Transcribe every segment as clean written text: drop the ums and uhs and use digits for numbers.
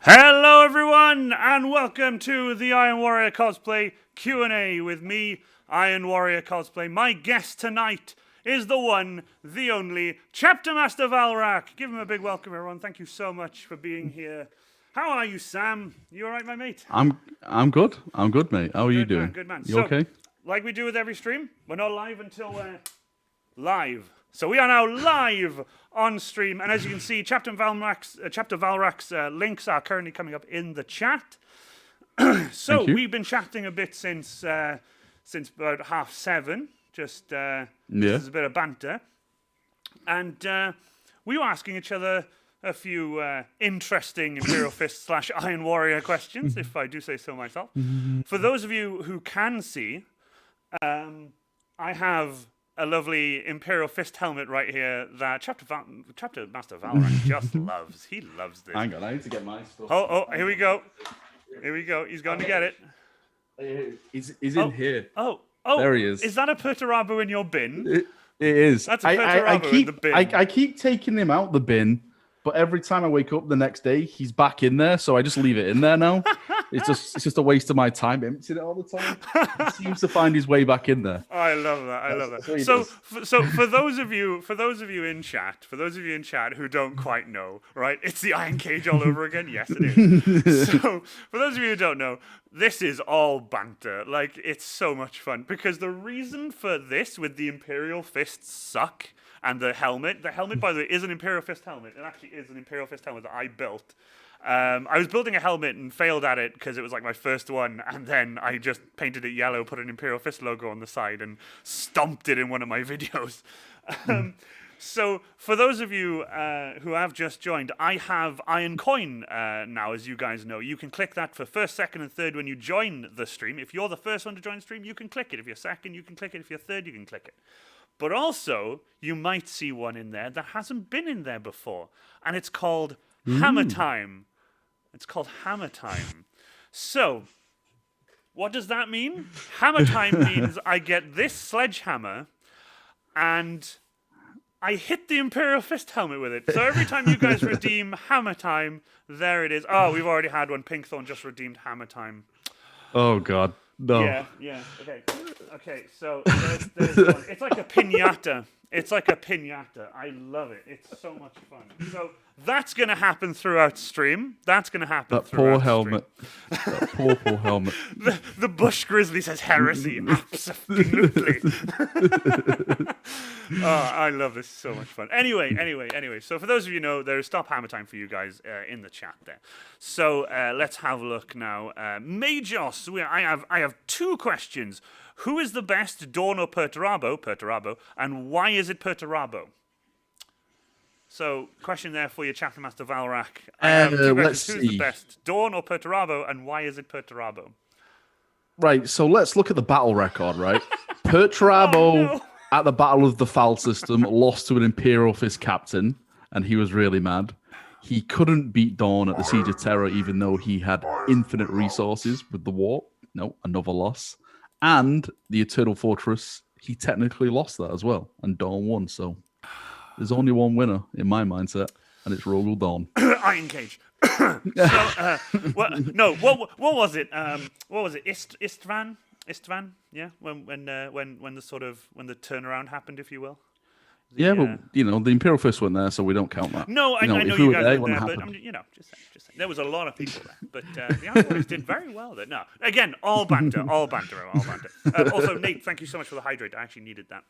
Hello everyone and welcome to the Iron Warrior Cosplay Q&A with me, Iron Warrior Cosplay. My guest tonight is the one, the only, Chapter Master Valrak. Give him a big welcome everyone. Thank you so much for being here. How are you, Sam? You alright, my mate? I'm good. I'm good, mate. How are you doing? Good man. You okay? Like we do with every stream, we're not live until we're live. So we are now live on stream, and as you can see, Chapter Valrak's links are currently coming up in the chat. So we've been chatting a bit since about 7:30, just this is a bit of banter, and we were asking each other a few interesting Imperial Fist / Iron Warrior questions, if I do say so myself. For those of you who can see, I have a lovely Imperial Fist helmet right here that Chapter Master Valrak just loves. He loves this. Hang on, I need to get my stuff. Oh, here we go. Here we go. He's going to get it. He's in here. Oh, there he is. Is that a Perturabu in your bin? It is. That's a Perturabu in the bin. I keep taking him out the bin, but every time I wake up the next day, he's back in there, so I just leave it in there now. It's just a waste of my time emptying it all the time. He seems to find his way back in there. I love that. So for those of you in chat, who don't quite know, right? It's the Iron Cage all over again. Yes, it is. So for those of you who don't know, this is all banter. Like, it's so much fun because the reason for this with the Imperial Fists suck and the helmet, by the way, is an Imperial Fist helmet. It actually is an Imperial Fist helmet that I built. I was building a helmet and failed at it because it was like my first one, and then I just painted it yellow, put an Imperial Fist logo on the side, and stomped it in one of my videos. So for those of you who have just joined, I have Iron Coin now, as you guys know. You can click that for first, second, and third when you join the stream. If you're the first one to join the stream, you can click it. If you're second, you can click it. If you're third, you can click it. but also you might see one in there that hasn't been in there before, and it's called Hammer Time. It's called Hammer Time. So, what does that mean? Hammer Time means I get this sledgehammer, and I hit the Imperial Fist helmet with it. So every time you guys redeem Hammer Time, there it is. Oh, we've already had one. Pinkthorn just redeemed Hammer Time. Oh God, no. Yeah. Okay. So there's one. It's like a piñata. I love it. It's so much fun. So that's going to happen throughout stream. That poor helmet. That poor helmet. The Bush Grizzly says heresy. Absolutely. Oh, I love this. So much fun. Anyway. So for those of you who know, there's Stop Hammer Time for you guys in the chat there. So let's have a look now. Majos, I have 2 questions. Who is the best, Dawn or Perturabo, and why is it Perturabo? So, question there for you, Chapter Master Valrak. Let's see. Who's the best, Dawn or Perturabo, and why is it Perturabo? Right, so let's look at the battle record, right? Perturabo at the Battle of the Foul System lost to an Imperial Fist captain, and he was really mad. He couldn't beat Dawn at the Siege of Terror, even though he had infinite resources with the warp. No, another loss. And the Eternal Fortress, he technically lost that as well, and Dawn won. So there's only one winner in my mindset, and it's Rogel Dawn. Iron Cage. What was it? What was it? Istvan? Yeah, when the turnaround happened, if you will. But the Imperial Fist went there, so we don't count that. No, I know you guys were there, but I'm just saying. There was a lot of people there, but the Iron Warriors did very well there. No, again, all banter. Also, Nate, thank you so much for the hydrate. I actually needed that.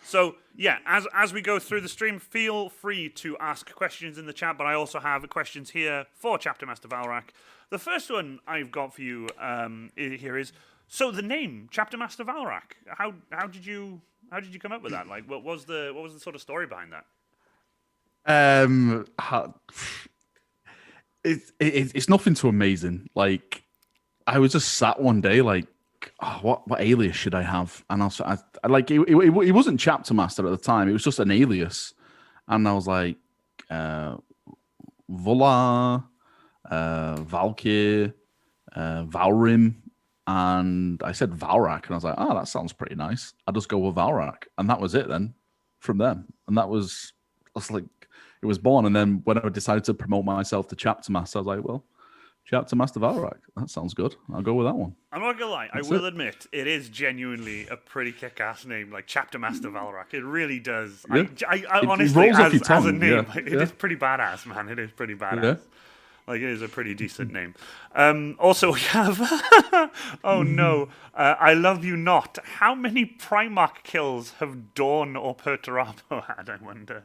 So, yeah, as we go through the stream, feel free to ask questions in the chat, but I also have questions here for Chapter Master Valrak. The first one I've got for you here is, so the name, Chapter Master Valrak, how did you come up with that? Like, what was the sort of story behind that? It's nothing too amazing. Like, I was just sat one day, like, what alias should I have? And I like it wasn't Chapter Master at the time. It was just an alias, and I was like, Vola, Valkyr, Valrim. And I said Valrak, and I was like, that sounds pretty nice. I'll just go with Valrak. And that was it then from them. And that was like, it was born. And then when I decided to promote myself to Chapter Master, I was like, well, Chapter Master Valrak, that sounds good. I'll go with that one. I'm not going to lie. That's I will admit, it is genuinely a pretty kick-ass name, like Chapter Master Valrak. It really does. Yeah. I honestly, as a name, it is pretty badass, man. It is pretty badass. Yeah. Like, it is a pretty decent name. Also, we have... oh, no. I love you not. How many Primarch kills have Dawn or Perturabo had, I wonder?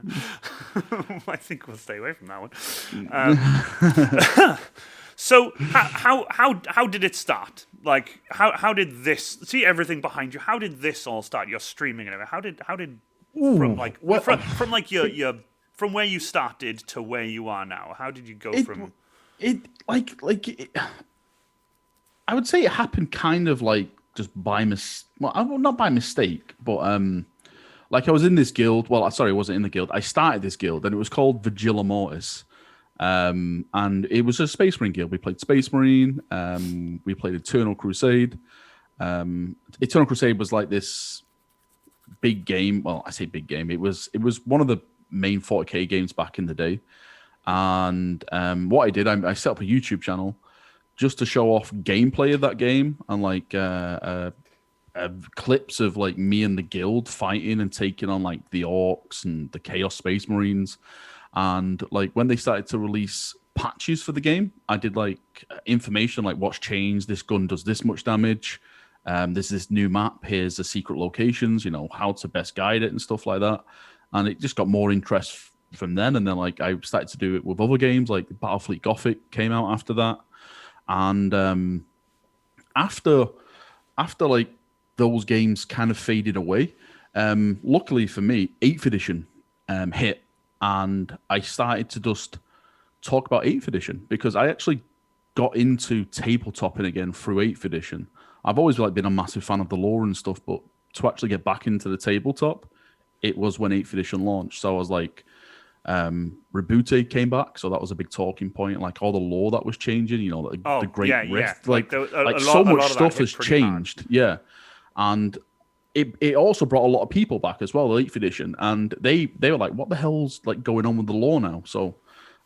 I think we'll stay away from that one. So, how did it start? Like, how did this... See everything behind you. How did this all start? You're streaming and everything. How did from where you started to where you are now? How did you go from... I would say it happened kind of like just by not by mistake, but like I was in this guild. Well, sorry, I wasn't in the guild. I started this guild, and it was called Vigila Mortis, and it was a Space Marine guild. We played Space Marine. We played Eternal Crusade. Eternal Crusade was like this big game. Well, I say big game. It was one of the main 40k games back in the day. And what I did, I set up a YouTube channel just to show off gameplay of that game and like clips of like me and the guild fighting and taking on like the Orcs and the Chaos Space Marines. And like when they started to release patches for the game, I did like information like what's changed. This gun does this much damage. There's this new map. Here's the secret locations. How to best guide it and stuff like that. And it just got more interest from then, and then like I started to do it with other games, like Battlefleet Gothic came out after that, and after like those games kind of faded away, luckily for me, 8th edition hit, and I started to just talk about 8th edition because I actually got into tabletopping again through 8th edition. I've always like been a massive fan of the lore and stuff, but to actually get back into the tabletop, it was when 8th edition launched. So I was like, Reboot came back, so that was a big talking point. Like all the lore that was changing, you know, the Great Rift, like so much stuff has changed. Yeah, and it also brought a lot of people back as well, the 8th edition, and they were like, what the hell's like going on with the lore now? So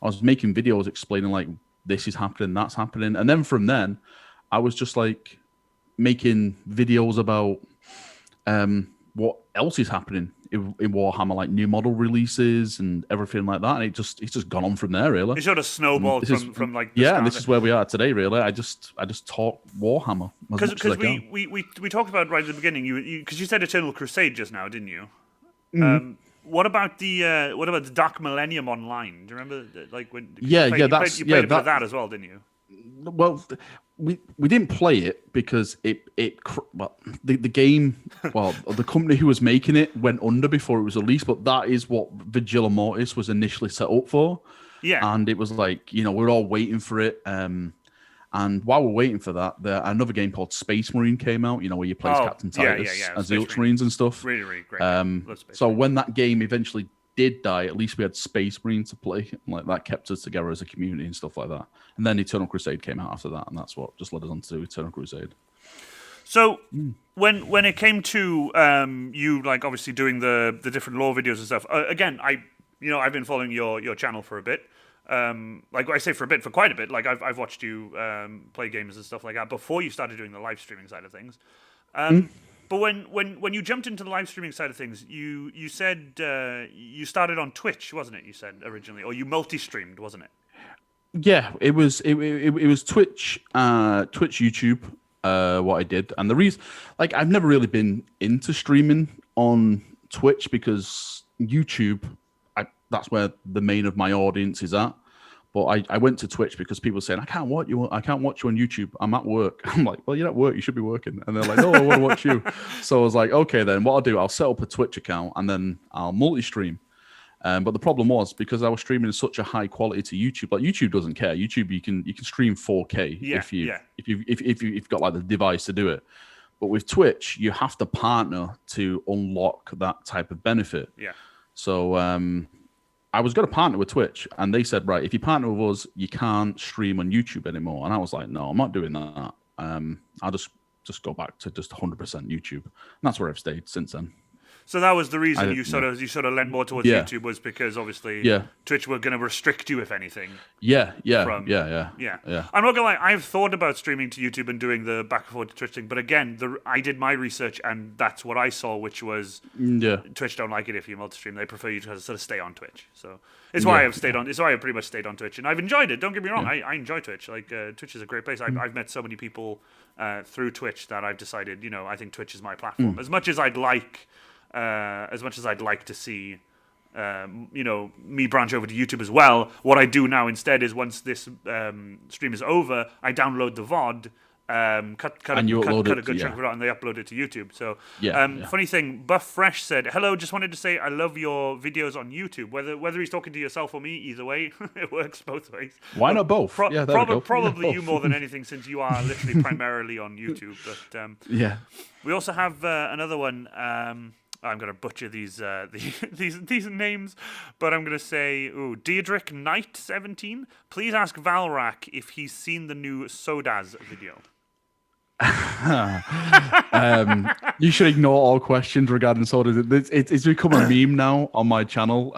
I was making videos explaining like this is happening, that's happening, and then from then I was just like making videos about what else is happening in Warhammer, like new model releases and everything like that. And it's just gone on from there, really. It sort of snowballed from like and this is where we are today, really. I just talk Warhammer because we talked about right at the beginning. Because you said Eternal Crusade just now, didn't you? Mm-hmm. What about the Dark Millennium Online? Do you remember like when? You played a bit of that as well, didn't you? Well, we didn't play it because the game, well, the company who was making it went under before it was released, but that is what Vigil Mortis was initially set up for. Yeah. And it was like, you know, we're all waiting for it. And while we're waiting for that, another game called Space Marine came out, you know, where you play as Captain Titus as the Ultramarines and stuff. Really, really great. So when that game eventually did die, at least we had Space Marine to play. Like that kept us together as a community and stuff like that. And then Eternal Crusade came out after that, and that's what just led us on to Eternal Crusade. So when it came to you like obviously doing the different lore videos and stuff, again, I've been following your channel for a bit. Like I say for quite a bit. Like I've watched you play games and stuff like that before you started doing the live streaming side of things. But when you jumped into the live streaming side of things, you said you started on Twitch, wasn't it? You said originally, or you multi-streamed, wasn't it? Yeah, it was Twitch, YouTube. What I did, and the reason, like, I've never really been into streaming on Twitch because YouTube, that's where the main of my audience is at. But I went to Twitch because people were saying, I can't watch you on YouTube. I'm at work. I'm like, well, you're at work. You should be working. And they're like, no, I want to watch you. So I was like, okay, then what I'll do, I'll set up a Twitch account and then I'll multi-stream. But the problem was because I was streaming in such a high quality to YouTube. Like YouTube doesn't care. YouTube, you can stream 4K if you've got like the device to do it. But with Twitch, you have to partner to unlock that type of benefit. Yeah. So I was going to partner with Twitch, and they said, right, if you partner with us, you can't stream on YouTube anymore. And I was like, no, I'm not doing that. I'll just go back to just 100% YouTube. And that's where I've stayed since then. So that was the reason you sort of lent more towards YouTube, was because obviously Twitch were going to restrict you, if anything. Yeah. I'm not gonna lie, I've thought about streaming to YouTube and doing the back and forth to Twitch thing, but again, I did my research and that's what I saw, which was Twitch don't like it if you multi-stream. They prefer you to sort of stay on Twitch. So it's why I've stayed on. It's why I've pretty much stayed on Twitch, and I've enjoyed it. Don't get me wrong, I enjoy Twitch. Like Twitch is a great place. I've met so many people through Twitch that I've decided, I think Twitch is my platform. As much as I'd like to see, me branch over to YouTube as well. What I do now instead is once this stream is over, I download the VOD, cut a good chunk of it out, and they upload it to YouTube. So, funny thing, Buff Fresh said, "Hello, just wanted to say I love your videos on YouTube. Whether he's talking to yourself or me, either way, it works both ways. Why not both? Probably you more than anything, since you are literally primarily on YouTube. But we also have another one." I'm going to butcher these names, but I'm going to say, Diedrich Knight 17. Please ask Valrak if he's seen the new Sodaz video. You should ignore all questions regarding Sodaz. It's become a meme now on my channel.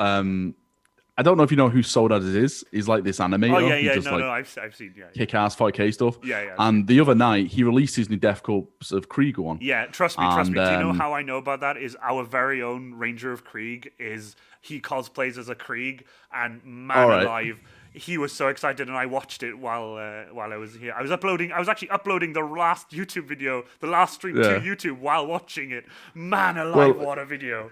I don't know if you know who Sodaz is. He's like this animator. Oh, yeah. I've seen, kick-ass 40K stuff. Yeah. And the other night, he released his new Death Corps of Krieg one. Yeah, trust me. Do you know how I know about that? Is our very own Ranger of Krieg, he cosplays as a Krieg, and alive, he was so excited, and I watched it while I was here. I was actually uploading the last YouTube video, the last stream to YouTube while watching it. Man alive, what a video.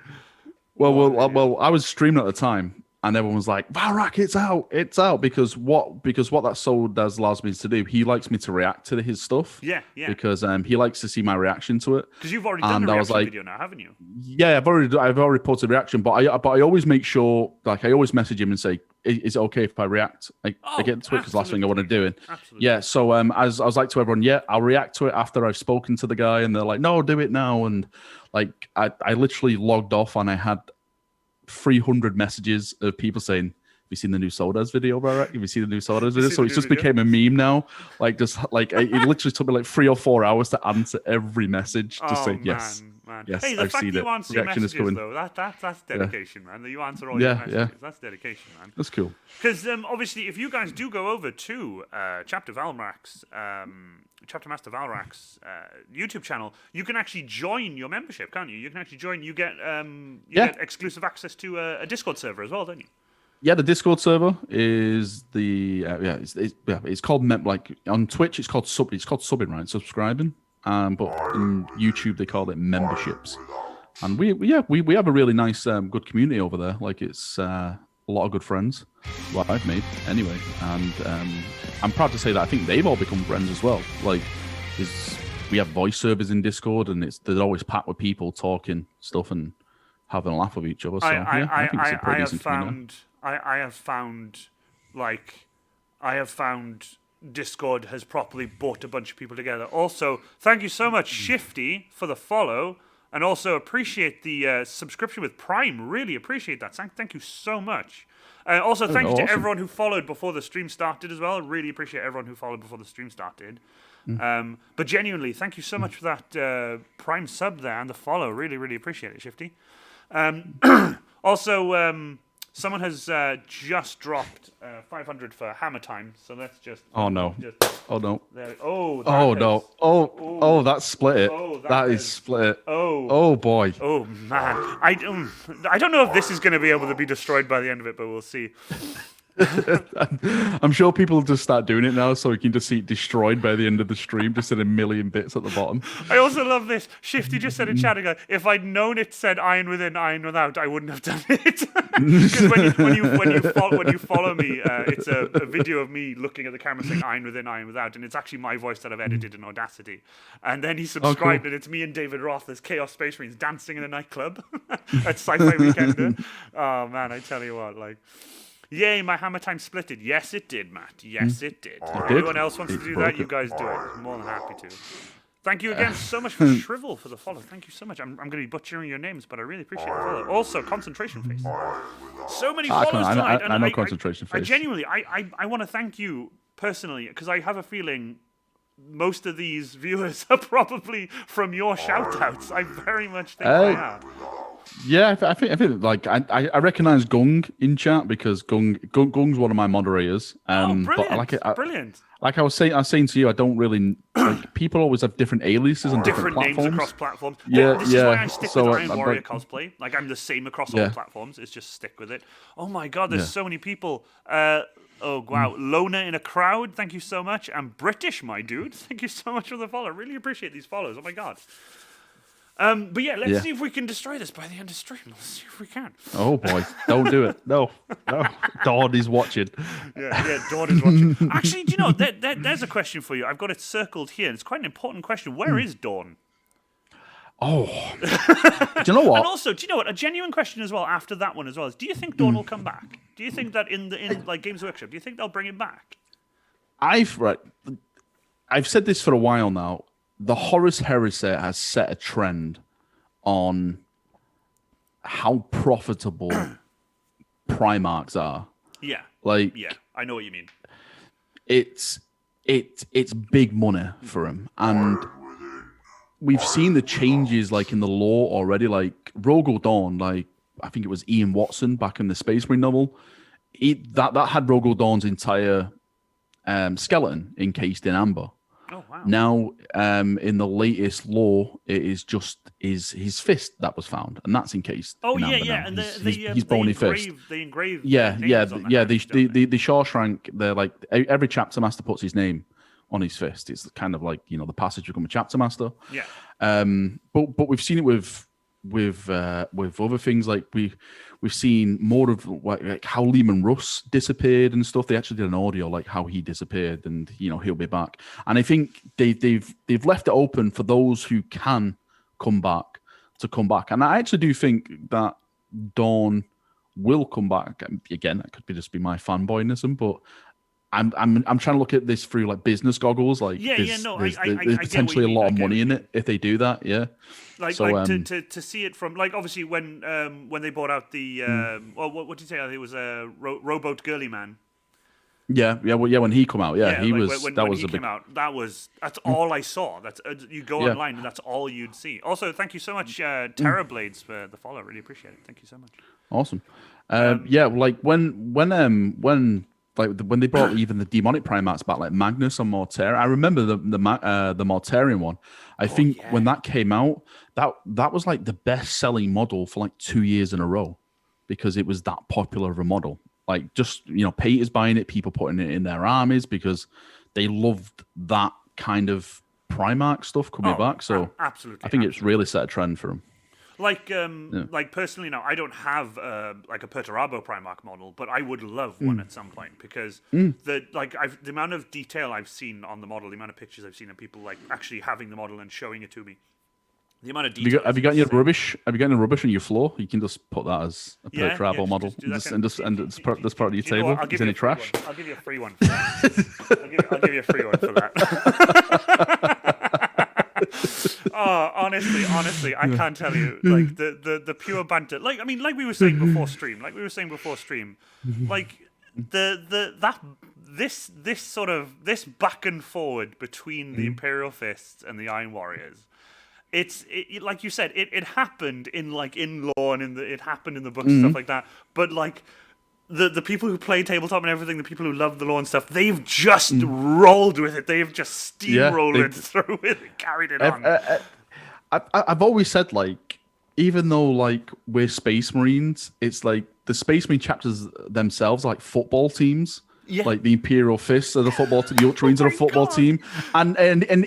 Well, I was streaming at the time. And everyone was like, Valrak, it's out. Because what that soul does allows me to do, he likes me to react to his stuff. Yeah. Because he likes to see my reaction to it. Because you've already done a reaction video now, haven't you? Yeah, I've already posted a reaction, but I always make sure, like, I always message him and say, is it okay if I react? I get into it because last thing I want to do it. Absolutely. Yeah, so as I was like to everyone, I'll react to it after I've spoken to the guy, and they're like, no, do it now. And Like I literally logged off and I had 300 messages of people saying, "Have you seen the new Sodas video, Valrak? Have you seen the new Sodas video?" So it's just became a meme now. Like just like it literally took me like 3 or 4 hours to answer every message to say yes. Man. Yes, Hey, the I've fact seen that you it. answer your Reaction messages, is coming. though, that's dedication, man. That you answer all your messages. That's dedication, man. That's cool. Because obviously, if you guys do go over to Chapter Master Valrak's YouTube channel, you can actually join your membership, can't you? You can actually join. You get get exclusive access to a Discord server as well, don't you? Yeah, the Discord server is the it's called like on Twitch it's called subbing, right? Subscribing. But in YouTube they call it memberships. And we have a really nice good community over there. Like it's a lot of good friends what I've made anyway. And I'm proud to say that I think they've all become friends as well. Like we have voice servers in Discord and they're always packed with people talking stuff and having a laugh with each other. So I think it's a pretty decent community. I have found Discord has properly brought a bunch of people together. Also, thank you so much, Shifty, for the follow, and also appreciate the subscription with Prime. Really appreciate that. Thank you so much. Also, thank you to everyone who followed before the stream started as well. Really appreciate everyone who followed before the stream started. But genuinely, thank you so much for that Prime sub there and the follow. Really, really appreciate it, Shifty. Also, someone has just dropped 500 for Hammer Time, so let's just. Oh no! Oh no! That's split it. That is split it. Oh boy! Oh man! I don't know if this is going to be able to be destroyed by the end of it, but we'll see. I'm sure people will just start doing it now, so we can just see it destroyed by the end of the stream, just in a million bits at the bottom. I also love this. Shifty just said in chat, if I'd known it said iron within, iron without, I wouldn't have done it. Because when you follow me, it's a video of me looking at the camera saying iron within, iron without, and it's actually my voice that I've edited in Audacity. And then he subscribed, and it's me and David Roth as Chaos Space Marines dancing in a nightclub at Sci-Fi Weekender. Oh man, I tell you what, like. Yay, my Hammer Time splitted. Yes, it did, Matt. Yes, it did. If anyone else wants to do that, you guys do it. I'm more than happy to. Thank you again so much for Shrivel for the follow. Thank you so much. I'm going to be butchering your names, but I really appreciate the follow. Also, Concentration Face. So many follows tonight. I know Concentration Face. I genuinely, I want to thank you personally, because I have a feeling most of these viewers are probably from your shout-outs. I very much think they are. Yeah, I think like I recognize Gung in chat because Gung's one of my moderators. Brilliant! But Brilliant. Like I was saying to you, I don't really like people always have different aliases on different names platforms. Across platforms. Yeah, this is why I stick with Iron Warrior cosplay. Like I'm the same across all platforms. It's just stick with it. Oh my god, there's so many people. Oh wow, Lona in a crowd. Thank you so much. And British, my dude. Thank you so much for the follow. Really appreciate these follows. Oh my god. But let's see if we can destroy this by the end of stream. Let's see if we can. Oh boy, don't do it. No. Dawn is watching. Yeah, Dawn is watching. Actually, do you know, there's a question for you. I've got it circled here. It's quite an important question. Where is Dawn? Oh. Do you know what? And also, do you know what? A genuine question as well after that one as well is, do you think Dawn will come back? Do you think that in like Games Workshop, do you think they'll bring him back? I've said this for a while now. The Horus Heresy has set a trend on how profitable Primarchs are. Yeah. Like, I know what you mean. It's big money for them, and we've seen the changes like in the lore already. Like Rogal Dawn, like I think it was Ian Watson back in the Space Marine novel. That had Rogal Dawn's entire skeleton encased in amber. Oh, wow. Now, in the latest lore, it is just his fist that was found, and that's encased. Oh, in amber yeah, now. and his bony fist. They engrave. Yeah. The Shawshank. They're like every chapter master puts his name on his fist. It's kind of like the passage to become a chapter master. Yeah. But we've seen it with other things like we've seen more of like how Lehman Russ disappeared and stuff. They actually did an audio like how he disappeared, and he'll be back. And I think they've left it open for those who can come back to come back. And I actually do think that Dawn will come back again. That could just be my fanboyism, but I'm trying to look at this through like business goggles. Like there's I get what potentially you a mean. lot I of get money what you in mean. it if they do that. Yeah. Like So to see it from like obviously when they bought out the well what did you say? I think it was a Rowboat Girly Man. well, when he come out, Yeah, he like was when was he a came big out, that's all I saw. That's you go yeah. online and that's all you'd see. Also, thank you so much, Terrorblades, for the follow. Really appreciate it. Thank you so much. Awesome. Like when they brought even the demonic primates back, like Magnus and Mortarion. I remember the Mortarion one. I think when that came out, that was like the best selling model for like 2 years in a row because it was that popular of a model. Like just Peter's buying it, people putting it in their armies because they loved that kind of Primarch stuff coming back. So absolutely, I think it's really set a trend for them. Like personally now, I don't have like a Perturabo Primarch model, but I would love one at some point because the amount of detail I've seen on the model, the amount of pictures I've seen of people like actually having the model and showing it to me, the amount of detail. Have you got your rubbish? Have you got any rubbish on your floor? You can just put that as a Perturabo model, just it's part of your table. Is any trash? I'll give you a free one for that. I'll give you a free one for that. Oh, honestly, I can't tell you. Like the pure banter. Like I mean, like we were saying before stream. Like this back and forward between the Imperial Fists and the Iron Warriors. It's like you said. It happened in lore and it happened in the books and stuff like that. But like. The people who play tabletop and everything, the people who love the lore and stuff, they've just rolled with it. They've just steamrolled it through it and carried it on. I've always said, like, even though, like, we're Space Marines, it's like the Space Marine chapters themselves are like football teams. Yeah. Like the Imperial Fists are the football team, the Ultramarines are a football team. And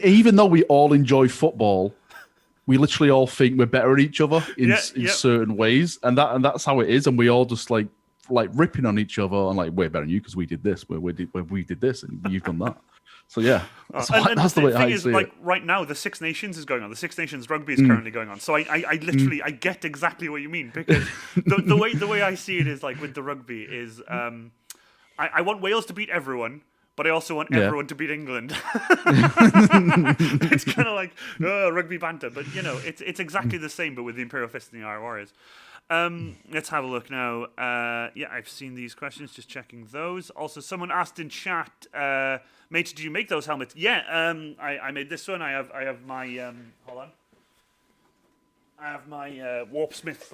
even though we all enjoy football, we literally all think we're better at each other in certain ways. And that's how it is. And we all just like ripping on each other and like we're better than you because we did this, we did this, and you've done that. So yeah, that's the way I see it. Right now, the Six Nations is going on. The Six Nations rugby is currently going on. So I literally I get exactly what you mean because the way I see it is like with the rugby is I want Wales to beat everyone. But I also want everyone to beat England. It's kind of like rugby banter, but it's exactly the same, but with the Imperial Fist and the Iron Warriors. Let's have a look now. I've seen these questions. Just checking those. Also, someone asked in chat, "Mate, did you make those helmets?" Yeah, I made this one. I have my hold on. I have my Warpsmith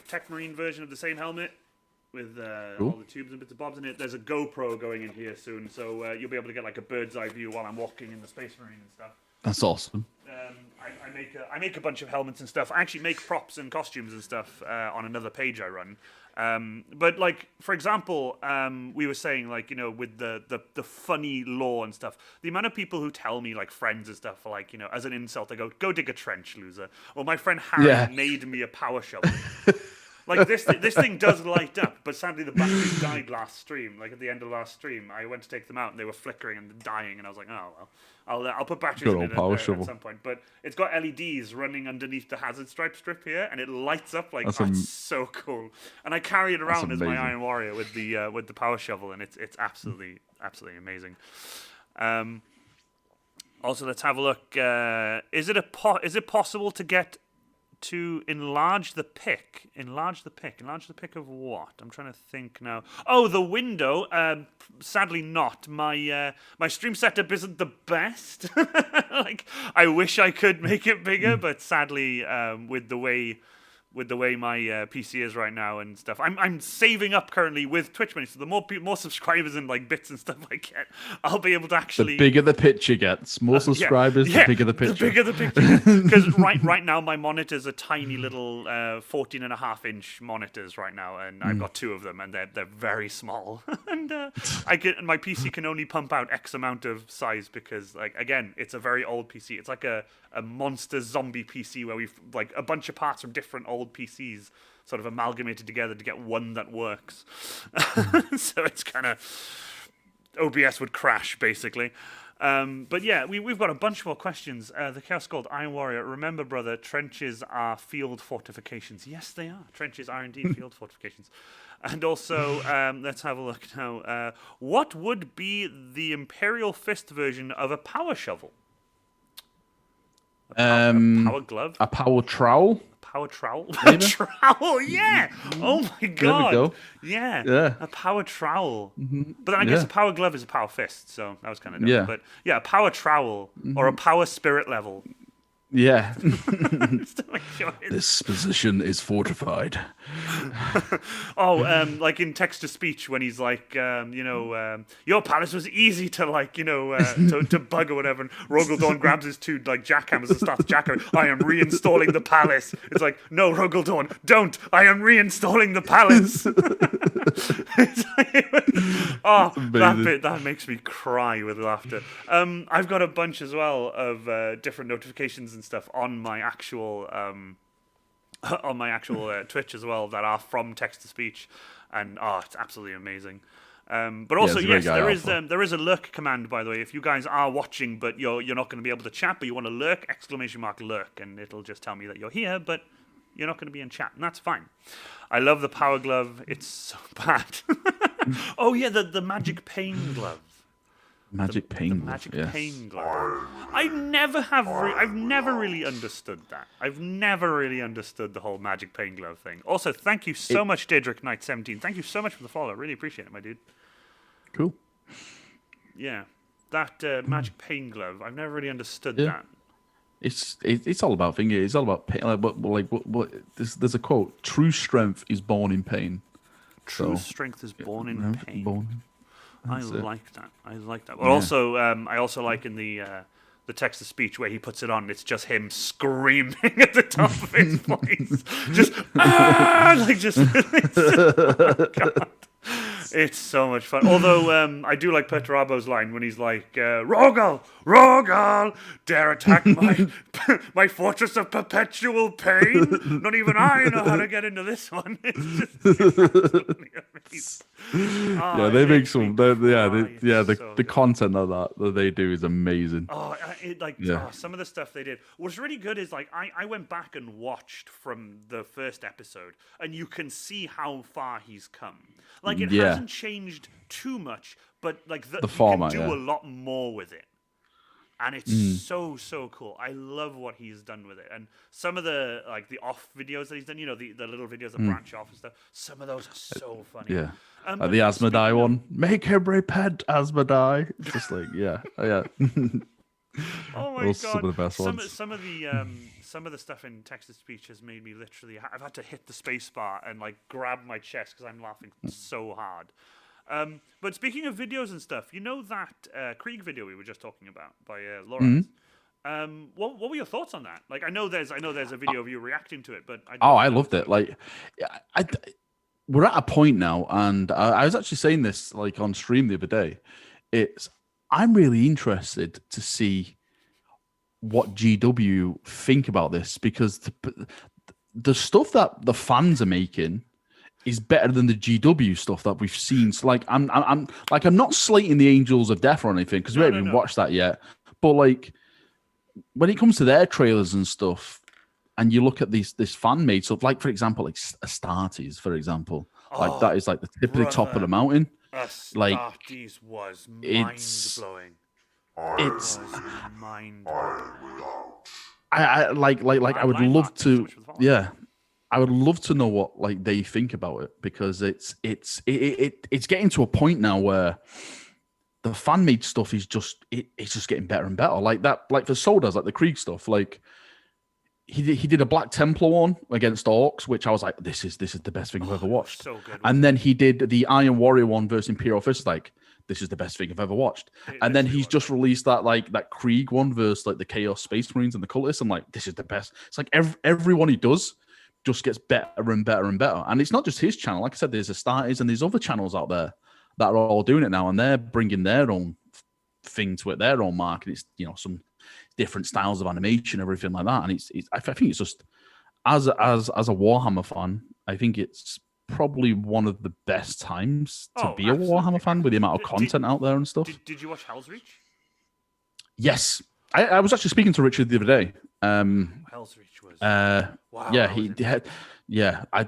/ Tech Marine version of the same helmet. With all the tubes and bits and bobs in it. There's a GoPro going in here soon, so you'll be able to get like a bird's eye view while I'm walking in the Space Marine and stuff. That's awesome. I make a bunch of helmets and stuff. I actually make props and costumes and stuff on another page I run. But like for example, we were saying like with the funny lore and stuff, the amount of people who tell me like friends and stuff like as an insult they go dig a trench, loser. Or my friend Harry made me a power shovel. Like this thing does light up, but sadly the batteries died last stream. Like at the end of last stream, I went to take them out and they were flickering and dying, and I was like, oh well, I'll put batteries in it at some point. But it's got LEDs running underneath the hazard stripe strip here, and it lights up like that's so cool. And I carry it around as my Iron Warrior with the power shovel, and it's absolutely amazing. Also, let's have a look. Is it possible to get to enlarge the pick? Enlarge the pick of what? I'm trying to think now. Oh, the window. Sadly not. My stream setup isn't the best. Like I wish I could make it bigger, but sadly, with the way my PC is right now and stuff, I'm saving up currently with Twitch money. So the more subscribers and like bits and stuff I get, I'll be able to actually. The bigger the picture gets, more subscribers, the bigger the picture. The bigger the picture. Because right now my monitors are tiny little 14.5-inch monitors right now, and I've got 2 of them, and they're very small. And my PC can only pump out X amount of size because like again, it's a very old PC. It's like a monster zombie PC where we've like a bunch of parts from different old PCs sort of amalgamated together to get one that works. So it's kind of OBS would crash basically. But yeah, we've got a bunch more questions. The Chaos Gold Iron Warrior. Remember, brother, trenches are field fortifications. Yes, they are. Trenches are indeed field fortifications. And also, let's have a look now. What would be the Imperial Fist version of a power shovel? A power glove? A power trowel? Power trowel? Maybe? Trowel, yeah! Oh my god! There we go. Yeah, Yeah. a power trowel. But then I guess a power glove is a power fist, so that was kind of dumb. Yeah. But yeah, a power trowel or a power spirit level. Yeah. Just to make sure This position is fortified. like in text to speech when he's like, your palace was easy to to bug or whatever. And Rogaldorn grabs his two like jackhammers and starts jackhammering. I am reinstalling the palace. It's like, no, Rogaldorn, don't. I am reinstalling the palace. That makes me cry with laughter. I've got a bunch as well of different notifications and stuff on my actual Twitch as well that are from text to speech, and it's absolutely amazing. But also, yes, there is a lurk command, by the way. If you guys are watching, but you're not going to be able to chat, but you want to lurk, !lurk, and it'll just tell me that you're here, but you're not going to be in chat, and that's fine. I love the power glove. It's so bad. Oh yeah, the magic pain glove. Magic pain glove. I've never really understood that. I've never really understood the whole magic pain glove thing. Also, thank you so much, Daedric Knight 17. Thank you so much for the follow. I really appreciate it, my dude. Cool. Yeah, that magic pain glove. I've never really understood that. It's all about pain. It's all about pain. There's a quote: "True strength is born in pain." True strength is born in pain. I like that. But also, I also like in the text to speech where he puts it on. It's just him screaming at the top of his voice, oh God. It's so much fun. Although I do like Petrabo's line when he's like, Rogal, dare attack my fortress of perpetual pain? Not even I know how to get into this one. It's absolutely amazing. They make some. The content of that they do is amazing. Some of the stuff they did. What's really good is like I went back and watched from the first episode, and you can see how far he's come. Like it hasn't changed too much, but like the format, you can do a lot more with it. And it's so cool. I love what he's done with it. And some of the the off videos that he's done, the little videos that branch off and stuff, some of those are so funny. Yeah. The Asmodai one. Make him repent, Asmodai. Just like, yeah. Oh my God. Some of the best ones. Some of the stuff in text to speech has made me literally. I've had to hit the space bar and like grab my chest because I'm laughing so hard. But speaking of videos and stuff, that Krieg video we were just talking about by Lawrence. What were your thoughts on that? Like, I know there's a video of you reacting to it, but I loved it. Like, we're at a point now, and I was actually saying this like on stream the other day. I'm really interested to see what GW think about this, because the stuff that the fans are making is better than the GW stuff that we've seen. So like I'm not slating the Angels of Death or anything, because we haven't even watched that yet. But like when it comes to their trailers and stuff, and you look at this fan made stuff, like for example, like Astartes, for example, like that is like the top of the mountain. Astartes was mind blowing. It's mind blowing. I would love to. Yeah. I would love to know what like they think about it, because it's getting to a point now where the fan made stuff is just it's just getting better and better. Like that, like for Sodas, like the Krieg stuff. Like he did a Black Templar one against Orcs, which I was like, this is the best thing I've ever watched. So good. And then he did the Iron Warrior one versus Imperial Fist. Like, this is the best thing I've ever watched. And then he's just released that Krieg one versus like the Chaos Space Marines and the Cultists. I'm like, this is the best. It's like every one he does just gets better and better and better. And it's not just his channel. Like I said, there's Astartes and there's other channels out there that are all doing it now, and they're bringing their own thing to it, their own market. It's some different styles of animation, everything like that. And I think it's just as a Warhammer fan, I think it's probably one of the best times to be a Warhammer fan with the amount of content out there and stuff. Did you watch Hell's Reach? Yes, I was actually speaking to Richard the other day. Hell's Reach was wow. Yeah, That was he insane. had. Yeah, I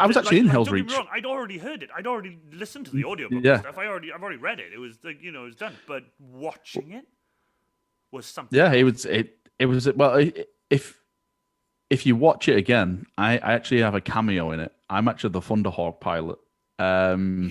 was actually in Hell's Don't get me Reach. wrong. I'd already heard it. I'd already listened to the audiobook and Yeah, stuff. I've already read it. It was like, it was done. But watching it was something yeah, else. it was well. If you watch it again, I actually have a cameo in it. I'm actually the Thunderhawk pilot. Um,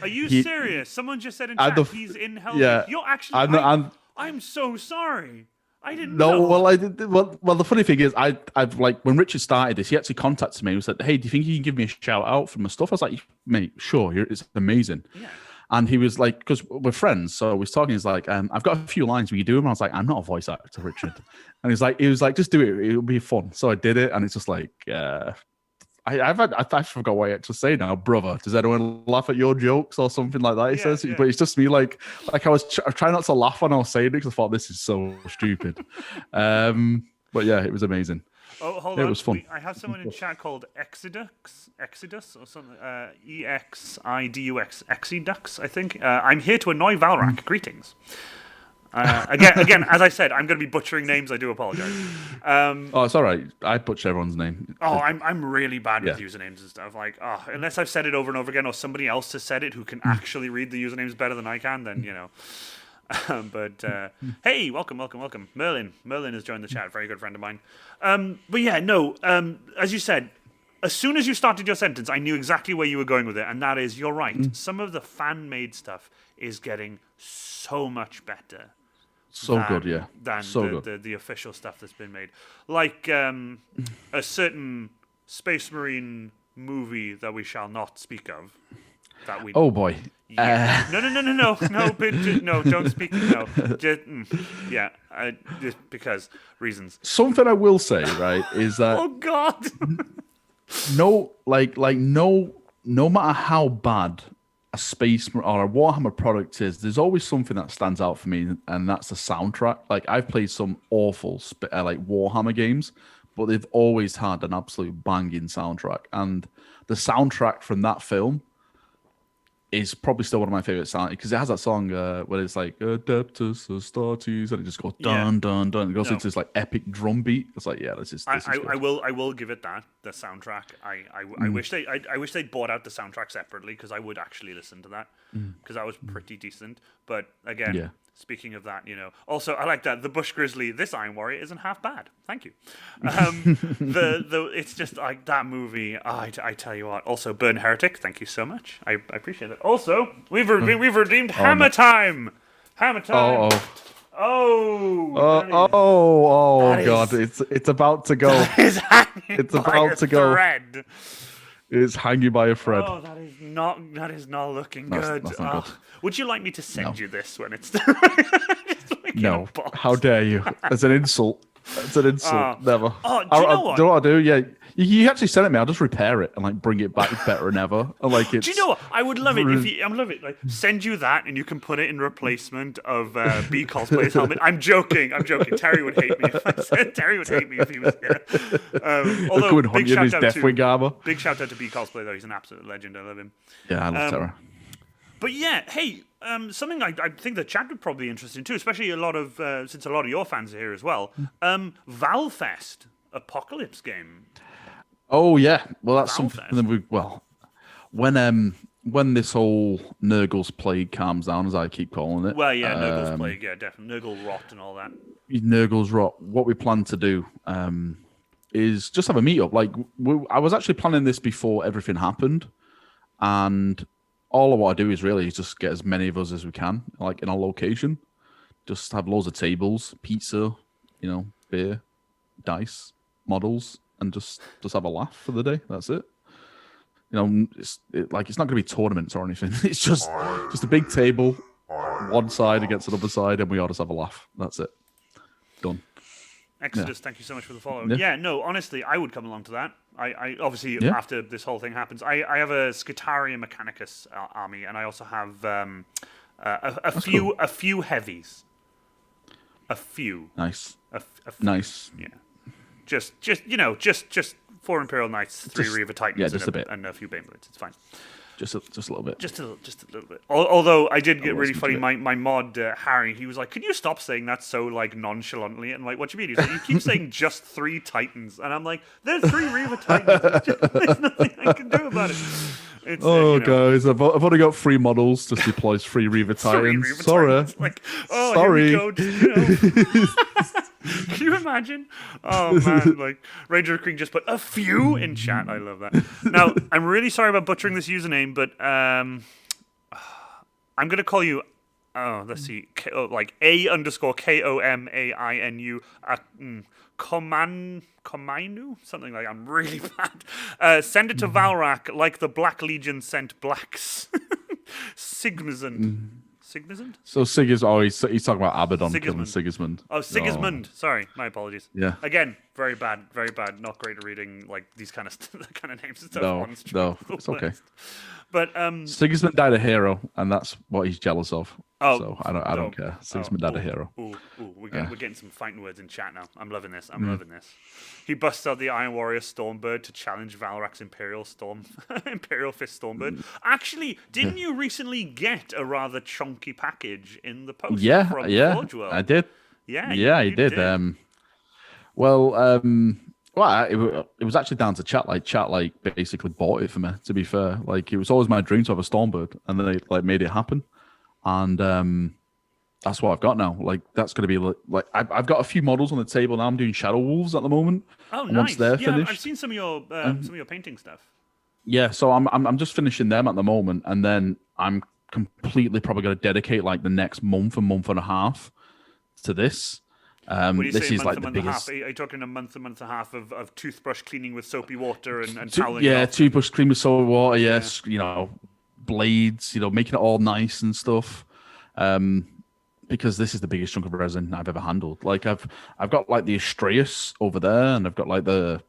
Are you he, serious? Someone just said in I'm chat the, he's in Hell's Reach. yeah, You're actually. I'm I'm so sorry. I didn't no. know. Well, I did. Well, the funny thing is, I've like when Richard started this, he actually contacted me. He said, "Hey, do you think you can give me a shout out for my stuff?" I was like, "Mate, sure. It's amazing." Yeah. And he was like, because we're friends, so we're talking. He's like, I've got a few lines. Will you do them? I was like, I'm not a voice actor, Richard. And he was like, just do it. It'll be fun. So I did it, and it's just like, I forgot what I had to say now, brother. Does anyone laugh at your jokes or something like that? He says, Yeah. but it's just me, like I was trying not to laugh when I was saying it because I thought this is so stupid. But yeah, it was amazing. Oh, hold Yeah, on. it was fun. I have someone in chat called Exodus or something. EXIDUX, Exidux, I think. I'm here to annoy Valrak. Greetings. Again, as I said, I'm going to be butchering names. I do apologize. Oh, it's all right. I butchered everyone's name. Oh, I'm really bad with Yeah. usernames and stuff. Like, unless I've said it over and over again, or somebody else has said it who can actually read the usernames better than I can, then But hey, welcome. Merlin has joined the chat. Very good friend of mine. But yeah, no. As you said, as soon as you started your sentence, I knew exactly where you were going with it, and that is, you're right. Some of the fan-made stuff is getting so much better. Good, yeah. Than So good. the official stuff that's been made. Like a certain Space Marine movie that we shall not speak of. That we. Oh boy. Yeah. No, don't speak. No, just because reasons. Something I will say, right, is that Oh God. no matter how bad a space or a Warhammer product is, there's always something that stands out for me, and that's the soundtrack. Like I've played some awful like Warhammer games, but they've always had an absolute banging soundtrack, and the soundtrack from that film is probably still one of my favorite songs because it has that song where it's like Adeptus Astartes and it just goes dun dun dun. It goes into this like epic drum beat. It's like, yeah, this is I will give it that, the soundtrack. I wish they'd bought out the soundtrack separately, because I would actually listen to that, because that was pretty decent. But again, speaking of that, also I like that the Bush Grizzly, this Iron Warrior isn't half bad. Thank you. It's just like that movie. I tell you what. Also, Burn Heretic. Thank you so much. I appreciate it. Also, we've redeemed Hammer Time. Hammer Time. God! It's about to go. It's about to go. Thread. It's hanging by a thread. Oh, that is not looking good. That's not good. Would you like me to send you this when it's No. How dare you? It's an insult. It's an insult. Never. Oh, do you know what? Do you know what I do? Yeah. You actually send it me. I'll just repair it and like bring it back better than ever. Like it's. Do you know what? I would love it if you. I would love it. Like send you that, and you can put it in replacement of B Cosplay's helmet. I'm joking. Terry would hate me if I said. Terry would hate me if he was here. Although big shout out to big shout out to B Cosplay though. He's an absolute legend. I love him. Yeah, I love Terry. But yeah, hey, something I think the chat would probably be interested in too, especially since a lot of your fans are here as well. Valfest Apocalypse game. Oh yeah, well that's Valfest. something that when this whole Nurgle's plague calms down, as I keep calling it. Well, yeah, Nurgle's plague, yeah, definitely Nurgle rot and all that. Nurgle's rot. What we plan to do is just have a meetup. Like I was actually planning this before everything happened, and all I want to do is really just get as many of us as we can, like in our location. Just have loads of tables, pizza, beer, dice, models, and just have a laugh for the day. That's it. It's not going to be tournaments or anything. It's just a big table, one side against another side, and we all just have a laugh. That's it. Done. Exodus, thank you so much for the follow. Yeah. Yeah, no, honestly, I would come along to that. I obviously, after this whole thing happens, I have a Scutaria Mechanicus army, and I also have a few heavies. A few. Nice. A few. Nice. Yeah. Just 4 Imperial Knights, 3 Reaver Titans, and a few Banelids. It's fine. Just a little bit. Just a little bit. Although I did get was really funny. legit. My mod Harry, he was like, "Can you stop saying that so like nonchalantly?" And I'm like, "What do you mean?" He's like, "You keep saying just 3 Titans," and I'm like, "There's 3 Reaver Titans. There's nothing I can do about it." It's, Guys, I've only got 3 models. Just deploys 3 Reaver 3 Titans. Reaver Sorry. Titans. Like, Sorry. here we go. Just, can you imagine? Oh man, like Ranger King just put a few in chat. I love that. Now, I'm really sorry about butchering this username, but I'm gonna call you. Oh, let's see, like A_KOMAINU. Komainu? Something like that. I'm really bad. Send it to Valrak like the Black Legion sent Blacks. Sigmazund. Sigmazund? So he's talking about Abaddon killing Sigismund. Sigismund. Oh, Sigismund. Sorry, my apologies. Yeah. Again, very bad, very bad. Not great at reading like these kind of names and stuff. No, it's okay. But Sigismund died a hero, and that's what he's jealous of. Oh, so I don't care. Sigismund died a hero. We're getting some fighting words in chat now. I'm loving this. I'm loving this. He busts out the Iron Warrior Stormbird to challenge Valrak's Imperial Fist Stormbird. Actually, didn't you recently get a rather chunky package in the post? From Forge World? I did. Yeah, you did. It was actually down to chat. Like chat, basically bought it for me. To be fair, like it was always my dream to have a Stormbird, and then they made it happen. And that's what I've got now. Like that's going to be like I've got a few models on the table now. I'm doing Shadow Wolves at the moment. Oh, nice. Once they're finished, I've seen some of your painting stuff. Yeah, so I'm just finishing them at the moment, and then I'm completely probably going to dedicate like the next month and a half to this. This is like the biggest. Are you talking a month and a half of toothbrush cleaning with soapy water and toweling? Yeah, toothbrush cleaning with soapy water. Yes, blades. Making it all nice and stuff. Because this is the biggest chunk of resin I've ever handled. Like I've got like the Astraeus over there, and I've got like the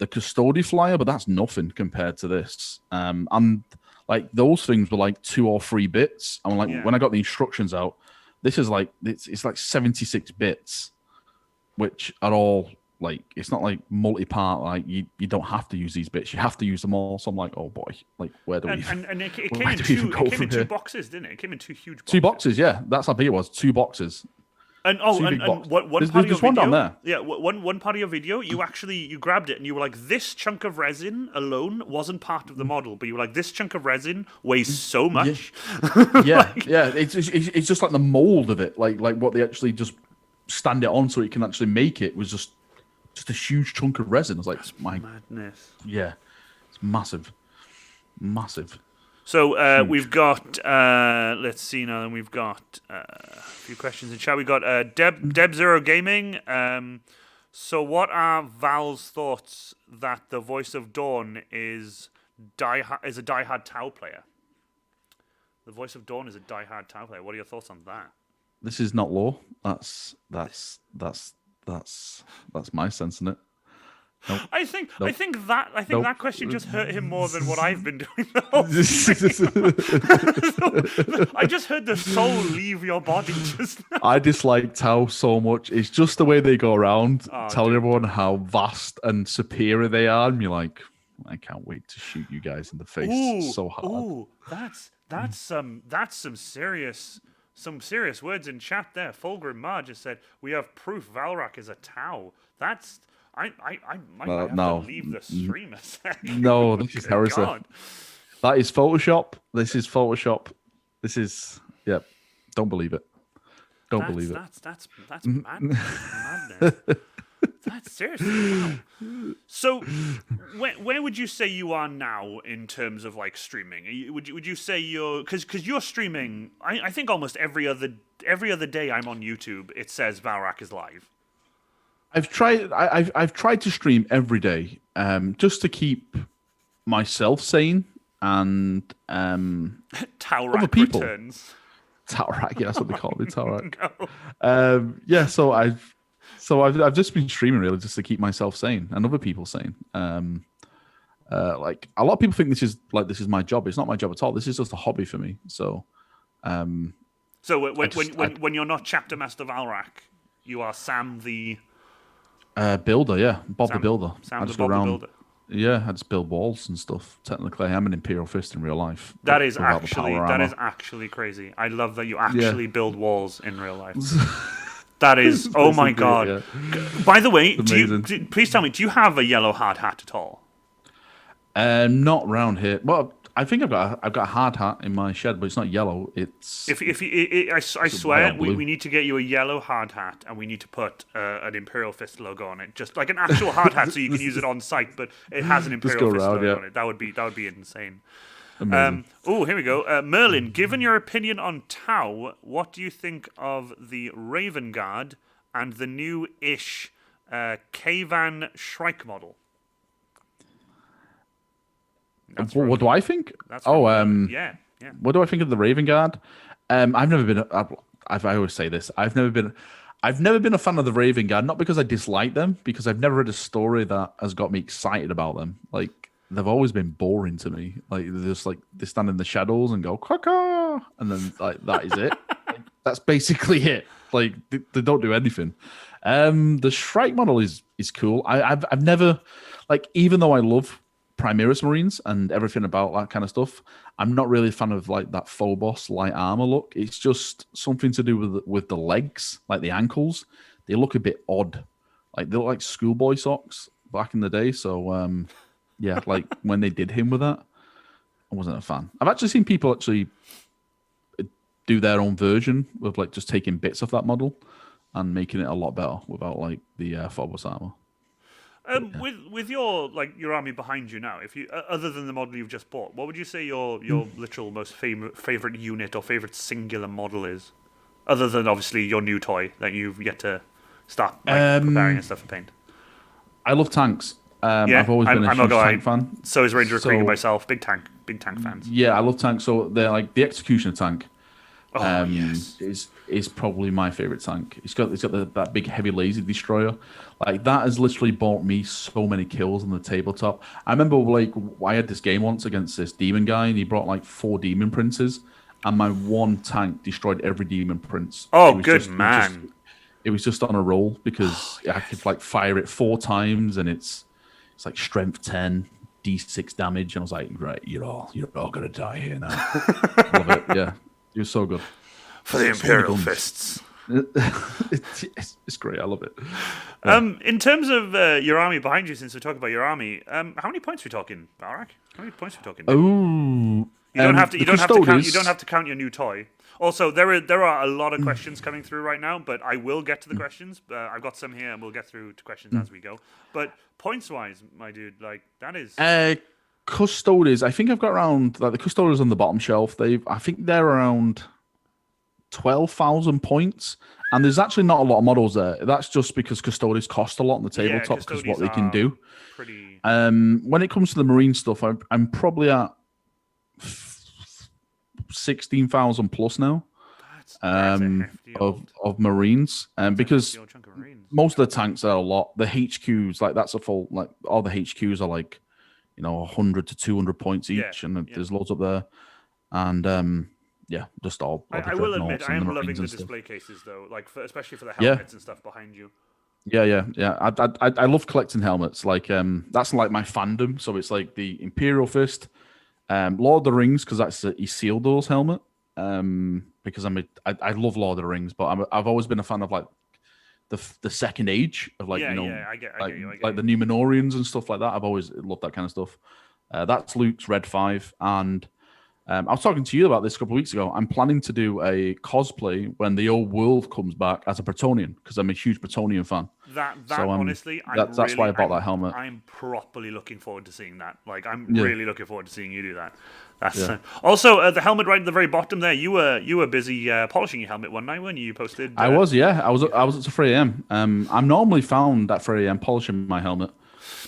Custody Flyer, but that's nothing compared to this. And like those things were like 2 or 3 bits. And like when I got the instructions out, this is like it's like 76 bits, which are all like it's not like multi-part. Like you don't have to use these bits; you have to use them all. So I'm like, oh boy, like where do we? And it came in 2 boxes, didn't it? It came in 2 huge boxes. 2 boxes, yeah. That's how big it was. 2 boxes. And one part there's of your video, one down there. Yeah, one part of your video, you grabbed it and you were like, this chunk of resin alone wasn't part of the model, but you were like, this chunk of resin weighs so much. Yeah, it's just like the mold of it, like what they actually just stand it on so it can actually make it was just a huge chunk of resin. It's like madness. Yeah, it's massive. So we've got, let's see now, then we've got a few questions in chat. We've got Deb Zero Gaming. So what are Val's thoughts that the voice of Dawn is a diehard Tau player? The voice of Dawn is a diehard Tau player. What are your thoughts on that? This is not law. That's my sense in it. Nope. I think that question just hurt him more than what I've been doing the whole stream. I just heard the soul leave your body just now. I dislike Tau so much. It's just the way they go around telling everyone how vast and superior they are, and you're like, I can't wait to shoot you guys in the face so hard. Ooh, that's some serious words in chat there. Fulgrim Ma just said we have proof Valrak is a Tau. That's I might have to leave the stream a second. No, this is heresy. That is Photoshop. This is Photoshop. This is don't believe it. Don't believe it. That's madness. That's seriously wow. So, where would you say you are now in terms of like streaming? Would you say you're because you're streaming? I think almost every other day I'm on YouTube. It says Valrak is live. I've tried to stream every day, just to keep myself sane and other people. Returns. Taurak, yeah, that's what they call it, Taurak. No. So I've just been streaming really just to keep myself sane and other people sane. Like a lot of people think this is my job. It's not my job at all. This is just a hobby for me. So, when you're not Chapter Master Valrak, you are Sam the builder. Yeah, Bob the Builder. Sam I the just Bob go around. the Builder. Yeah, I just build walls and stuff. Technically, I'm an Imperial Fist in real life, That but is without the actually power that armor. is actually crazy. I love that you Yeah, actually build walls in real life. That is, it's oh my basically it. god. Yeah, By the way, it's amazing. please tell me, do you have a yellow hard hat at all? Not round here. Well, I think I've got a hard hat in my shed, but it's not yellow. I It's white or swear, we blue. need to get you a yellow hard hat, and we need to put an Imperial Fist logo on it, just like an actual hard hat, so you can use it on site, but it has an Just Imperial go Fist around, logo yeah. on it. That would be insane. Amazing. Oh, here we go. Merlin, given your opinion on Tau, what do you think of the Raven Guard and the new-ish Kavan Shrike model? That's What do from I think? that's Oh, from Merlin. Yeah, yeah. what do I think of the Raven Guard? I've never been. I always say this. I've never been a fan of the Raven Guard. Not because I dislike them, because I've never read a story that has got me excited about them. Like they've always been boring to me. Like they're just like they stand in the shadows and go caw, and then like that is it. That's basically it. Like they don't do anything. The Shrike model is cool. I've never like even though I love Primaris Marines and everything about that kind of stuff, I'm not really a fan of like that Phobos light armor look. It's just something to do with the legs, like the ankles. They look a bit odd. Like they look like schoolboy socks back in the day. So yeah, like when they did him with that, I wasn't a fan. I've actually seen people actually do their own version of like just taking bits of that model and making it a lot better without like the Phobos armor. But yeah. With your your army behind you now, if you other than the model you've just bought, what would you say your literal most favorite unit or favorite singular model is, other than obviously your new toy that you've yet to start preparing and stuff for paint? I love tanks. Yeah, I've always been a I'm not huge gonna tank lie. fan. So is Ranger Krieg and So myself, big tank fans. yeah, I love tanks. So they're like the executioner tank. Oh yes. Is probably my favorite tank. It's got that big heavy laser destroyer. Like that has literally bought me so many kills on the tabletop. I remember like I had this game once against this demon guy, and he brought like 4 demon princes, and my one tank destroyed every demon prince. Oh, good man. It was just on a roll because I could like fire it 4 times, and it's like strength 10, d6 damage, and I was like, right, you're all gonna die here now. Love it. Yeah, it was so good. For the So many Imperial guns. Fists. It's great. I love it. In terms of your army behind you, since we're talking about your army, how many points are we talking, Valrak? How many points are we talking? Oh, You don't have to. the You don't have to count. You Custodes- don't have to count your new toy. Also, there are a lot of questions coming through right now, but I will get to the questions. I've got some here, and we'll get through to questions as we go. But points wise, my dude, like that is. Custodes. I think I've got around like the Custodes on the bottom shelf. I think they're around 12,000 points, and there's actually not a lot of models there. That's just because Custodes cost a lot on the tabletop because what they can do. Pretty. When it comes to the marine stuff, I'm probably at 16,000 plus now. That's a hefty of marines, because old chunk of Marines. most of the tanks are a lot. The HQs, like that's a full, like all the HQs are like, 100 to 200 points each, Yeah, and there's loads up there, and yeah, just all. I will admit, I am loving the display cases though, like especially for the Yeah. helmets and stuff behind you. Yeah. I love collecting helmets. Like that's like my fandom. So it's like the Imperial Fist, Lord of the Rings because that's Isildur's helmet. Because I love Lord of the Rings, but I've always been a fan of like the Second Age of like I get you. the Numenorians and stuff like that. I've always loved that kind of stuff. That's Luke's Red 5, and I was talking to you about this a couple of weeks ago. I'm planning to do a cosplay when the old world comes back as a Bretonnian because I'm a huge Bretonnian fan. Honestly, that's why I bought that helmet. I'm properly looking forward to seeing that. Like, I'm Yeah. really looking forward to seeing you do that. That's also the helmet right at the very bottom there. You were busy polishing your helmet one night when you posted. I was at 3 a.m. I'm normally found at 3 a.m. polishing my helmet.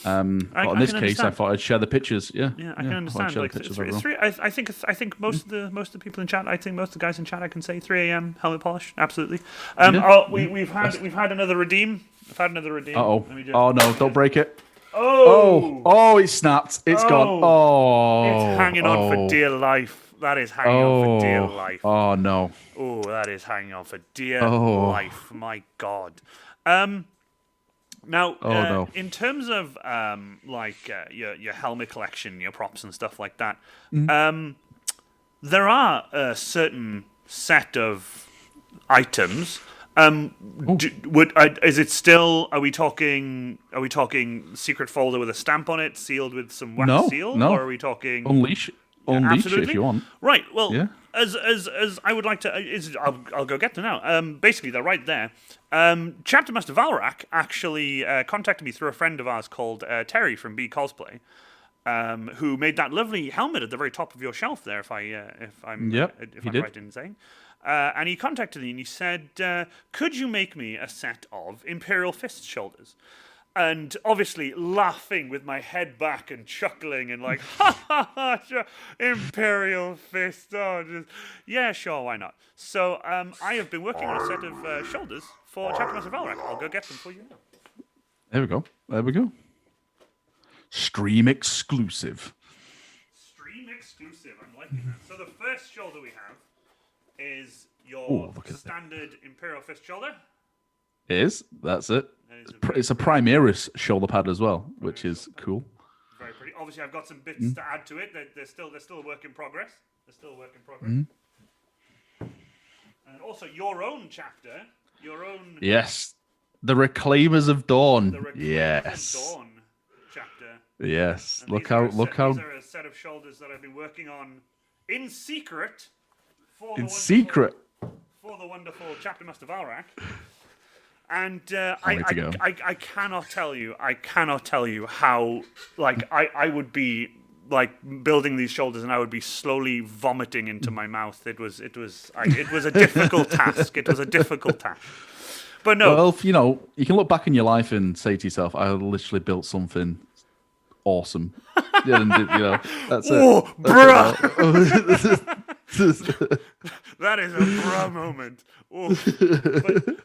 But in this case, I thought I'd share the pictures. Yeah, I can understand. Like, I think most of the people in chat. I think most of the guys in chat. I can say 3 a.m. helmet polish. Absolutely. We've had another redeem. I've had another redeem. Oh no! Don't break it. Oh, it snapped. It's gone. Oh, it's hanging on for dear life. That is hanging on for dear life. Oh no. Oh, that is hanging on for dear life. My God. Now, Oh no. in terms of your helmet collection, your props and stuff like that, there are a certain set of items. Is it still? Are we talking? Are we talking secret folder with a stamp on it, sealed with some wax seal, or are we talking unleash it if you want? Right. Well, Yeah. as I would like to, I'll go get them now. Basically, they're right there. Chapter Master Valrak actually contacted me through a friend of ours called Terry from B Cosplay, who made that lovely helmet at the very top of your shelf there. If I'm right in saying. And he contacted me and he said, could you make me a set of Imperial Fist shoulders? And obviously laughing with my head back and chuckling and like, ha ha ha, sure, Imperial Fist. Oh, yeah, sure, why not? So I have been working on a set of shoulders for Chapter Master Valrak. I'll go get them for you now. There we go. Stream exclusive. I'm liking that. So the first shoulder we have is your standard Imperial Fist shoulder. That's it. It's a Primaris shoulder pad as well, which is cool. Very pretty. Obviously, I've got some bits to add to it. They're still a work in progress. And also your own chapter, Yes, the Reclaimers of Dawn. The Reclaimers of Dawn chapter. Yes, And look how. These are a set of shoulders that I've been working on in secret. For the wonderful Chapter Master Valrak. And I cannot tell you how I would be like building these shoulders and I would be slowly vomiting into my mouth. It was a difficult task. But no. Well, you can look back in your life and say to yourself, I literally built something awesome. And, that's it. Bruh. That is a bruh moment.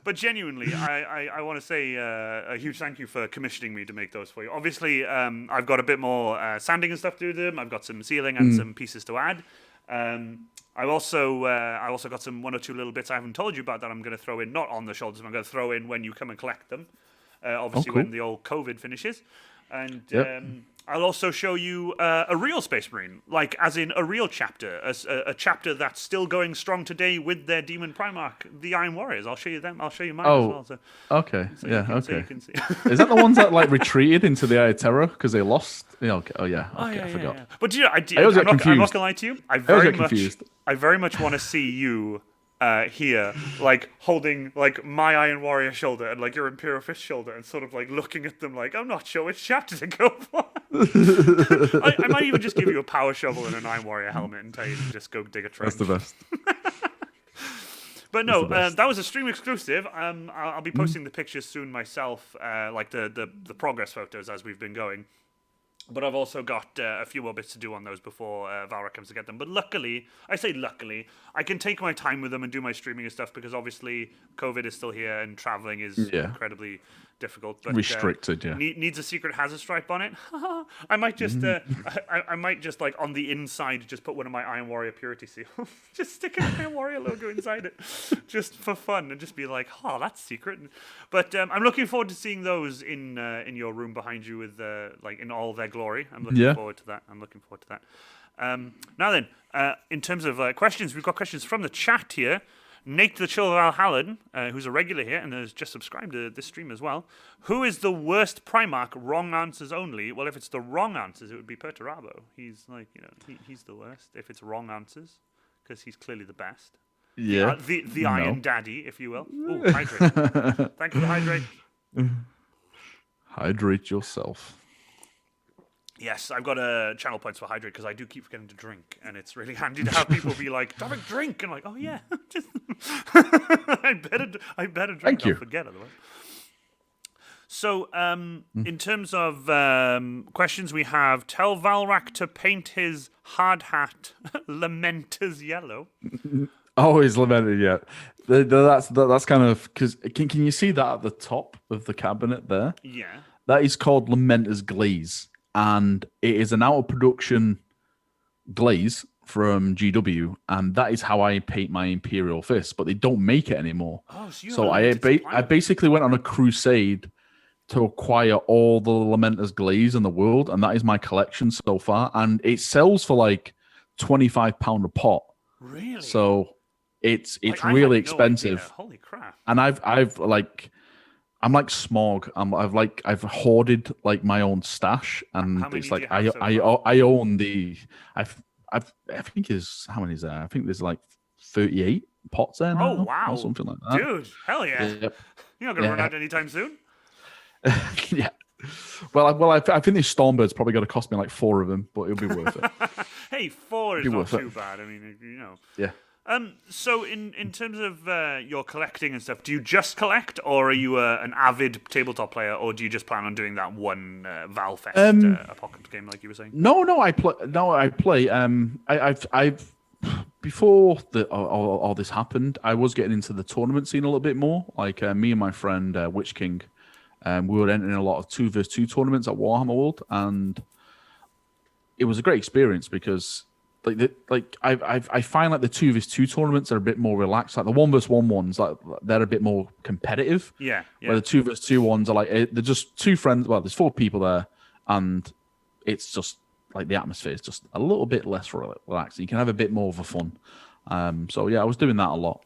But genuinely, I want to say a huge thank you for commissioning me to make those for you. Obviously, I've got a bit more sanding and stuff to do them. I've got some sealing and some pieces to add. I also got some one or two little bits I haven't told you about that I'm going to throw in, not on the shoulders, but I'm going to throw in when you come and collect them. Obviously, when the old COVID finishes. And I'll also show you a real Space Marine, like as in a real chapter, a chapter that's still going strong today with their Demon Primarch, the Iron Warriors. I'll show you them. I'll show you mine as well. So, okay. So okay. you can see. Is that the ones that retreated into the Eye of Terror because they lost? Okay. Oh yeah. Okay, I forgot. Yeah. But I'm not going to lie to you. I very much want to see you here, like holding like my Iron Warrior shoulder and like your Imperial Fist shoulder, and sort of like looking at them like I'm not sure which chapter to go for. I might even just give you a power shovel and an Iron Warrior helmet and tell you to just go dig a trench. That's the best. But no, that was a stream exclusive. I'll be posting the pictures soon myself, like the progress photos as we've been going. But I've also got a few more bits to do on those before Valrak comes to get them. But luckily, I can take my time with them and do my streaming and stuff because obviously COVID is still here and traveling is incredibly difficult. But, restricted, needs a secret hazard stripe on it. I might just, I might just like on the inside just put one of my Iron Warrior Purity seal. Just stick an Iron Warrior logo inside it, just for fun, and just be like, oh, that's secret. But I'm looking forward to seeing those in your room behind you with like in all their glory. I'm looking forward to that. Now then, in terms of questions, we've got questions from the chat here. Nate the Chill Valhallan, who's a regular here and has just subscribed to this stream as well. Who is the worst Primarch? Wrong answers only. Well, if it's the wrong answers, it would be Perturabo. He's like, he's the worst if it's wrong answers, because he's clearly the best. Yeah. The Iron Daddy, if you will. Ooh, hydrate. Thank you for hydrate. Hydrate yourself. Yes, I've got channel points for hydrate because I do keep forgetting to drink, and it's really handy to have people be like, "Don't drink," and I'm like, "Oh yeah, just I better drink. Thank you. I'll forget otherwise." So, in terms of questions, we have tell Valrak to paint his hard hat Lamenter's yellow. Always lamented, yeah. That's kind of because can you see that at the top of the cabinet there? Yeah, that is called Lamenter's glaze. And it is an out-of-production glaze from GW, and that is how I paint my Imperial Fist, but they don't make it anymore. Oh, so I basically went on a crusade to acquire all the Lamenter's glaze in the world, and that is my collection so far. And it sells for like £25 a pot. Really? So it's I really had no idea. expensive. Holy crap! And I've like I'm like Smog. I've hoarded like my own stash, and How many it's do like you have so far? I own the I think is how many is there? I think there's like 38 pots there Oh now or wow, something like that. dude! Hell yeah! Yep. You're not gonna run Yeah. out anytime soon. Yeah. Well, I think these Stormbird's probably going to cost me like 4 of them, but it'll be worth it. Hey, 4 is Be not worth it. too bad. I mean, you know. Yeah. So in terms of your collecting and stuff, do you just collect, or are you an avid tabletop player, or do you just plan on doing that one Valfest apocalypse game like you were saying? No, I play. No, I play. I've before all this happened, I was getting into the tournament scene a little bit more. Like me and my friend Witch King, we were entering a lot of 2v2 tournaments at Warhammer World, and it was a great experience because I find like the 2v2 tournaments are a bit more relaxed. Like the 1v1 ones, like they're a bit more competitive. Yeah. Where the 2v2 ones are like they're just two friends. Well, there's 4 people there, and it's just like the atmosphere is just a little bit less relaxed. You can have a bit more of a fun. So yeah, I was doing that a lot.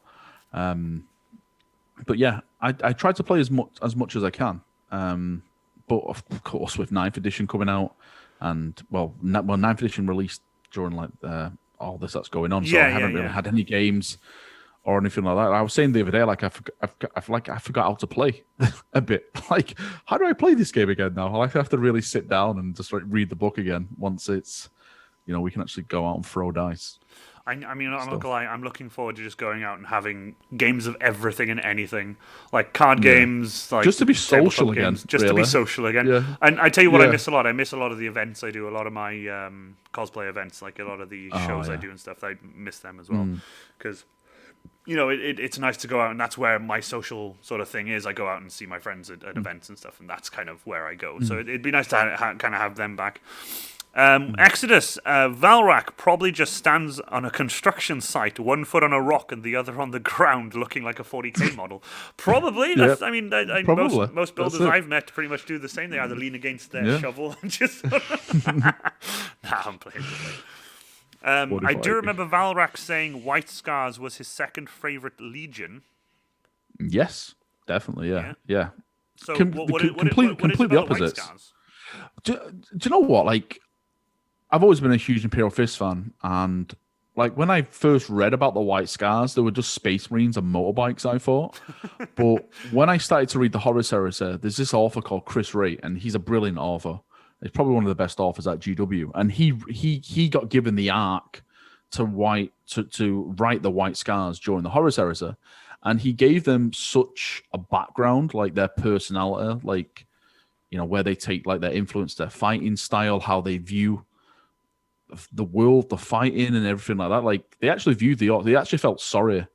But yeah, I try to play as much as I can. But of course, with 9th edition coming out, and well, 9th edition released during like all this that's going on, so I haven't really had any games or anything like that. I was saying the other day, like I forgot how to play a bit. Like, how do I play this game again now? I have to really sit down and just like read the book again once it's, we can actually go out and throw dice. I mean, I'm not gonna lie. I'm looking forward to just going out and having games of everything and anything, like card games, like just to be social again. Just to be social again. Yeah. And I tell you what, I miss a lot. I miss a lot of the events I do. A lot of my cosplay events, like a lot of the shows I do and stuff. I miss them as well because. It's nice to go out, and that's where my social sort of thing is. I go out and see my friends at events and stuff, and that's kind of where I go. So it'd be nice to kind of have them back. Exodus, Valrak probably just stands on a construction site, one foot on a rock and the other on the ground, looking like a 40k model. Probably. That's, I mean, most builders I've met pretty much do the same. They either lean against their shovel and just... Nah, I'm playing. I do remember Valrak saying White Scars was his second favorite Legion. Yes, definitely, yeah. So completely opposites. Do you know what? Like, I've always been a huge Imperial Fist fan, and like when I first read about the White Scars, they were just Space Marines and motorbikes, I thought. But when I started to read the Horus Heresy, there's this author called Chris Wright, and he's a brilliant author. He's probably one of the best authors at GW, and he got given the arc to write the White Scars during the Horus Heresy, and he gave them such a background, like their personality, like where they take like their influence, their fighting style, how they view the world, the fighting, and everything like that. Like they actually viewed the orcs. They actually felt sorry,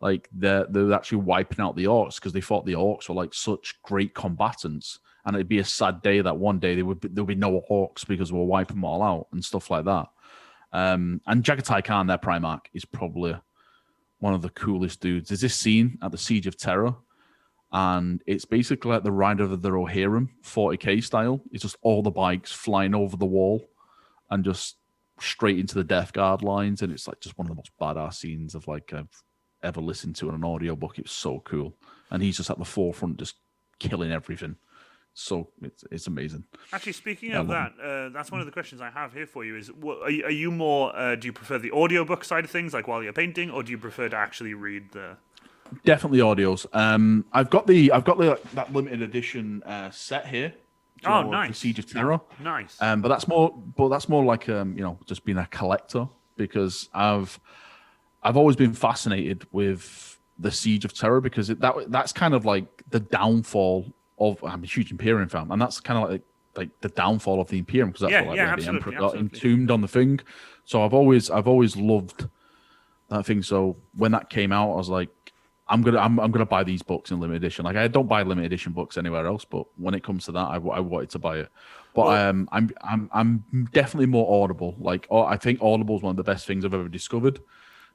like they're actually wiping out the orcs because they thought the orcs were like such great combatants, and it'd be a sad day that one day there'll be no orcs because we'll wipe them all out and stuff like that. And Jagatai Khan, their Primarch, is probably one of the coolest dudes. There's this scene at the Siege of Terror, and it's basically like the Rider of the Rohirrim 40k style. It's just all the bikes flying over the wall and just straight into the Death Guard lines, and it's like just one of the most badass scenes of like I've ever listened to in an audiobook. It's so cool, and he's just at the forefront, just killing everything. So it's amazing. Actually, speaking of that, that's one of the questions I have here for you. Is are you more? Do you prefer the audiobook side of things, like while you're painting, or do you prefer to actually read the? Definitely audios. I've got that limited edition set here. Oh, nice. The Siege of Terror. Nice. But that's more like just being a collector, because I've always been fascinated with the Siege of Terror, because that's kind of like the downfall of. I'm a huge Imperium fan, and that's kind of like the downfall of the Imperium, because that's the Emperor got entombed on the thing. So I've always loved that thing. So when that came out, I was like, I'm gonna buy these books in limited edition. Like I don't buy limited edition books anywhere else, but when it comes to that, I wanted to buy it. But I'm definitely more Audible. Like I think Audible is one of the best things I've ever discovered,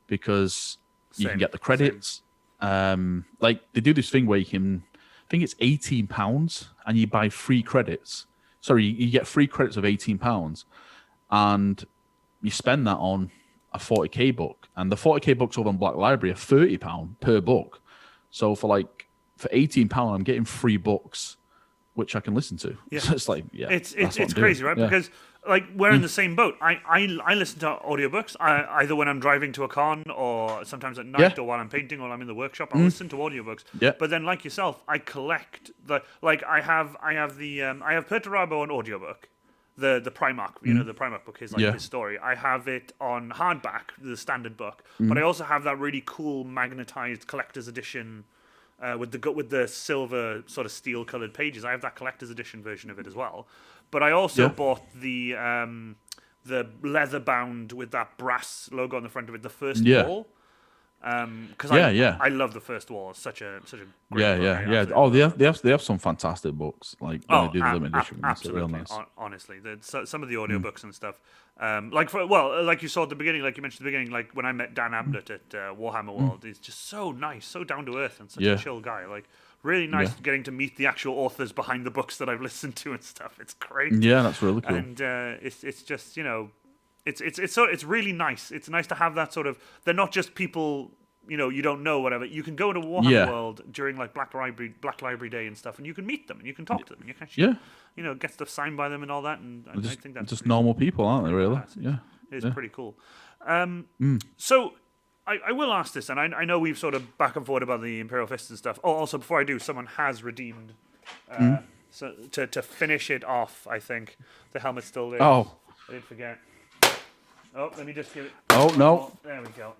because you can get the credits. Like they do this thing where you can. I think it's £18, and you buy 3 credits. Sorry, you get 3 credits of £18, and you spend that on a 40k book, and the 40k books over on Black Library are £30 per book. So for £18, I'm getting 3 books, which I can listen to. Yeah. So it's like, it's crazy, right? Yeah. Because like we're in the same boat. I listen to audiobooks either when I'm driving to a con, or sometimes at night, or while I'm painting, or I'm in the workshop. I listen to audiobooks. Yeah. But then, like yourself, I collect I have Perturabo on audiobook. The Primarch, the Primarch book is his story. I have it on hardback, the standard book, but I also have that really cool magnetized collector's edition with the silver sort of steel colored pages. I have that collector's edition version of it as well. But I also bought the leather bound with that brass logo on the front of it, the first wall. Because I love the first wall. It's such a great book. Oh, they have some fantastic books. Like when they do the limited edition, absolutely. real nice. Honestly, some of the audiobooks and stuff. Like you saw at the beginning, like you mentioned at the beginning, like when I met Dan Ablett at Warhammer World, he's just so nice, so down to earth, and such a chill guy. Like really nice getting to meet the actual authors behind the books that I've listened to and stuff. It's great. Yeah, that's really cool. And it's just It's really nice. It's nice to have that sort of. They're not just people you don't know, whatever. You can go to Warhammer World during like Black Library Day and stuff, and you can meet them and you can talk to them and you can actually, get stuff signed by them and all that. And I think that's just normal people, aren't they? Really? It's pretty cool. So I will ask this, and I know we've sort of back and forth about the Imperial Fists and stuff. Oh, also before I do, someone has redeemed. So to finish it off, I think the helmet's still there. Oh, I didn't forget. Oh, let me just give it. Oh, no. There we go.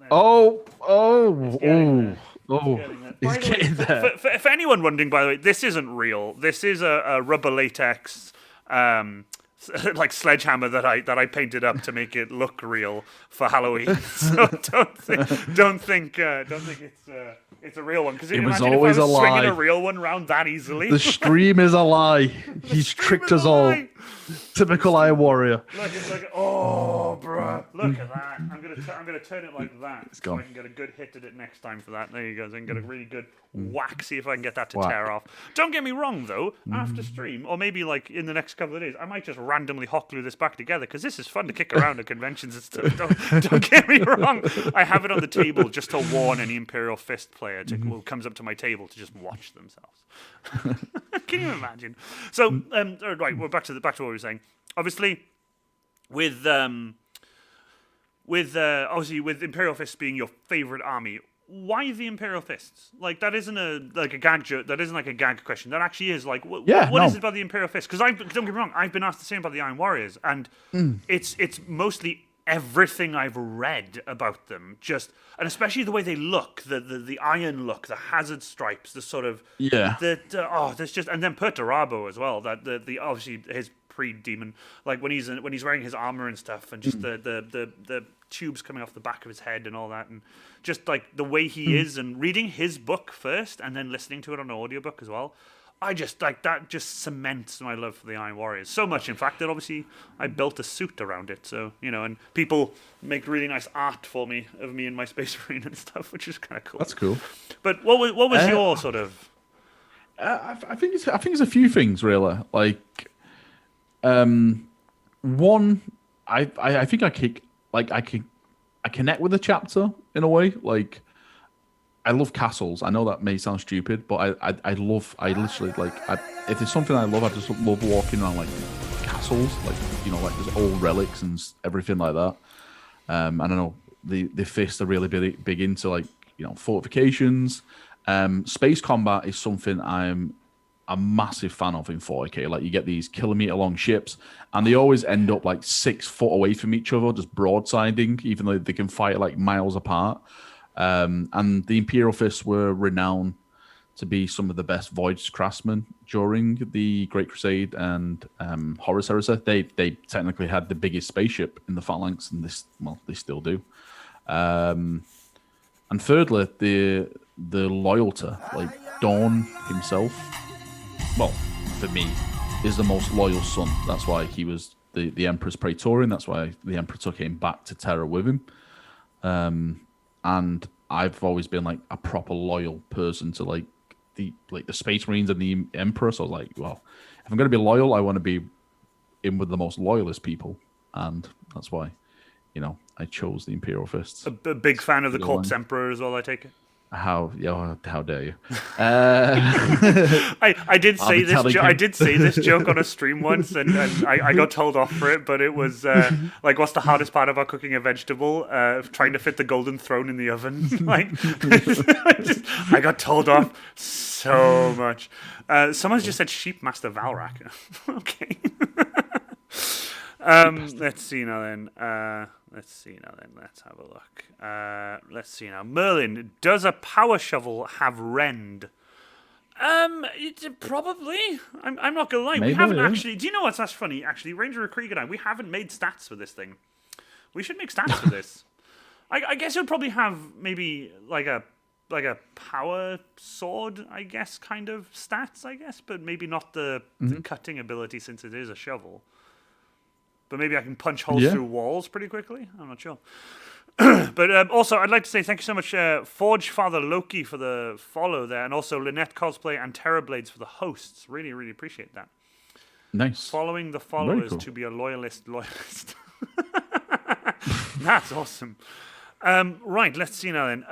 It's getting there. For anyone wondering, by the way, this isn't real. This is a rubber latex like sledgehammer that I painted up to make it look real for Halloween. So don't think it's a real one, because it was always if I was a lie. swinging a real one around that easily. The stream is a lie. He's tricked us all. Typical Iron Warrior. Look, it's like, oh, bruh, look at that. I'm gonna turn it like that, so I can get a good hit at it next time for that. There you go. So I can get a really good whack. See if I can get that to tear off. Don't get me wrong, though. After stream, or maybe like in the next couple of days, I might just randomly hot glue this back together, because this is fun to kick around at conventions and stuff. Don't get me wrong. I have it on the table just to warn any Imperial Fist player who comes up to my table to just watch themselves. Can you imagine? So, right, we're back to what we were saying. Obviously, with obviously with Imperial Fists being your favorite army, why the Imperial Fists? Like, that isn't a gag joke. That isn't like a gag question. That actually is like, what is it about the Imperial Fists? Because don't get me wrong, I've been asked the same about the Iron Warriors, and it's mostly everything I've read about them, and especially the way they look, the iron look, the hazard stripes, the sort of there's just, and then Perturabo as well. That the obviously his pre-demon, like when he's wearing his armor and stuff, and just the tubes coming off the back of his head and all that, and just like the way he is, and reading his book first and then listening to it on an audiobook as well. I just like that. Just cements my love for the Iron Warriors so much. In fact, that obviously I built a suit around it. So and people make really nice art for me of me in my Space Marine and stuff, which is kind of cool. That's cool. But what was your sort of? I think it's a few things really. Like, one, I think I connect with the chapter in a way. Like, I love castles. I know that may sound stupid, but I literally, like, if there's something I love, I just love walking around like castles, like like there's old relics and everything like that. And I know the Fists are really big into like fortifications. Space combat is something I'm a massive fan of in 40k. Like, you get these kilometer long ships, and they always end up like 6 foot away from each other, just broadsiding, even though they can fight like miles apart. And the Imperial Fists were renowned to be some of the best voyage craftsmen during the Great Crusade and Horus Heresy. They technically had the biggest spaceship in the Phalanx, and they still do. And thirdly, the loyalty, like Dawn himself. Well, for me, is the most loyal son. That's why he was the Emperor's Praetorian. That's why the Emperor took him back to Terra with him. And I've always been like a proper loyal person to like the Space Marines and the Emperor. So I was like, well, if I'm going to be loyal, I want to be in with the most loyalist people, and that's why, I chose the Imperial Fists. A big fan of the Corpse Emperor as well, I take it. How dare you? I did say this joke on a stream once, and I got told off for it. But it was like, what's the hardest part about cooking a vegetable? Trying to fit the golden throne in the oven. Like, I got told off so much. Someone's just said Sheep Master Valrak. Okay. Let's see now then. Let's have a look. Let's see now. Merlin, does a power shovel have rend? Probably. I'm not gonna lie. Maybe, we haven't actually. Do you know what's that's funny? Actually, Ranger of Krieg and I, we haven't made stats for this thing. We should make stats for this. I guess it would probably have maybe like a power sword, I guess, kind of stats, I guess, but maybe not the cutting ability since it is a shovel. But maybe I can punch holes through walls pretty quickly. I'm not sure. But also, I'd like to say thank you so much, Forge Father Loki, for the follow there, and also Lynette Cosplay and Terrorblades for the hosts. Really, really appreciate that. Nice. Following the followers to be a loyalist. That's awesome. Right, let's see now then.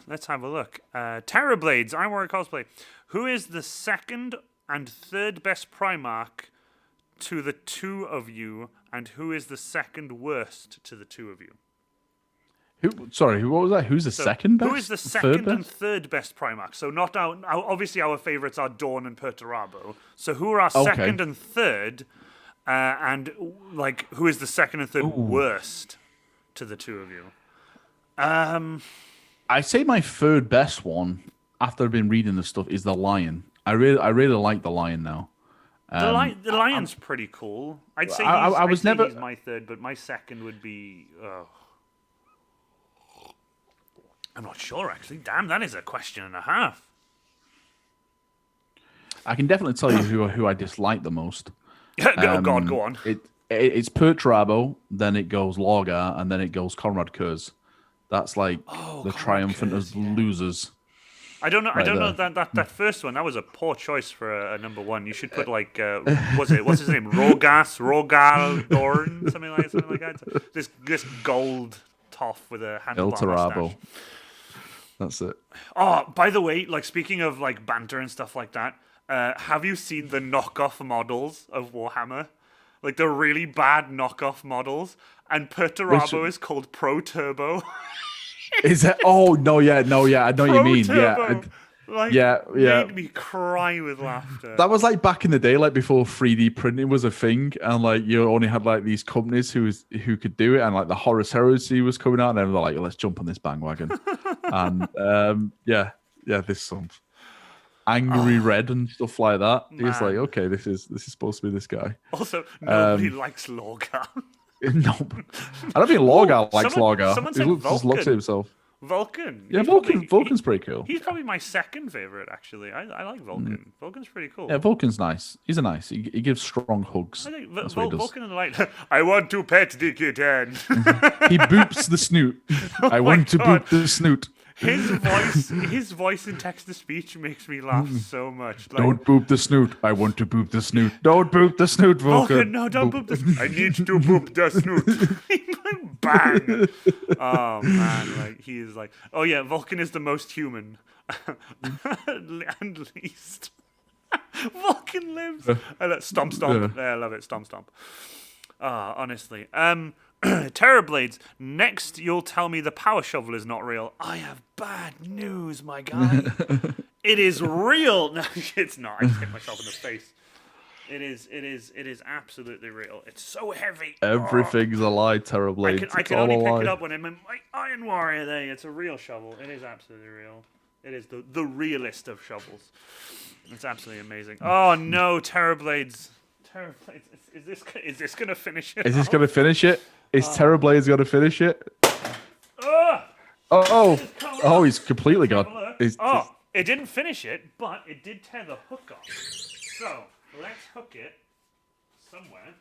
Let's have a look. Terrorblades, I'm wearing cosplay. Who is the second and third best Primarch to the two of you, and who is the second worst to the two of you? What was that? Who's the second best? Who is the second and third best Primarch? So not obviously our favorites are Dawn and Perturabo. So who are our second and third, and like who is the second and third worst to the two of you? I say my third best one after I've been reading the stuff is the Lion. I really like the Lion now. The Lion's pretty cool. I'd say he's my third, but my second would be. I'm not sure actually. Damn, that is a question and a half. I can definitely tell you who I dislike the most. Oh God, go on. It's Perturabo, then it goes Lorgar, and then it goes Conrad Kurz. That's like the triumphant of losers. I don't know. I don't know that first one. That was a poor choice for a number one. You should put like what's his name? Rogal Dorn, something like that. This gold toff with a handlebar mustache. That's it. Oh, by the way, like speaking of like banter and stuff like that, have you seen the knockoff models of Warhammer? Like the really bad knockoff models, and Perturabo is called Pro Turbo. Is that? Oh no, yeah, I know what you mean. Turbo. Yeah, made me cry with laughter. That was like back in the day, like before 3D printing was a thing, and like you only had like these companies who could do it, and like the Horus Heresy was coming out, and they were like, let's jump on this bandwagon. And this song, Angry Red and stuff like that. It's like, okay, this is supposed to be this guy. Also, nobody likes Lorgar. No, I don't think Lorgar likes Lorgar. Someone He said just looks at himself. Vulcan. Yeah, Vulcan's pretty cool. He's probably my second favorite, actually. I like Vulcan. Vulcan's pretty cool. Yeah, Vulcan's nice. He's nice. He gives strong hugs. I think That's what he does. Vulcan is like, I want to pet the kitten. He boops the snoot. I want to boop the snoot. His voice in text-to-speech makes me laugh so much. Like, don't boop the snoot. I want to boop the snoot. Don't boop the snoot, Vulcan. No, don't boop the snoot. I need to boop the snoot. Bang. Oh, man. Like, he is like, oh, yeah, Vulcan is the most human. And least. Vulcan lives. Stomp. Yeah, I love it. Stomp. Honestly. Terrorblades, next you'll tell me the power shovel is not real. I have bad news, my guy. It is real. No, it's not. I just hit myself in the face. It is absolutely real. It's so heavy. Everything's a lie, Terrorblades. I can only pick it up when I'm in my Iron Warrior there. It's a real shovel. It is absolutely real. It is the realest of shovels. It's absolutely amazing. Oh no, Terrorblades. Is this gonna finish it? Is this gonna finish it? Is Terrorblades gonna finish it? Oh, he's completely gone. It didn't finish it, but it did tear the hook off. So let's hook it somewhere.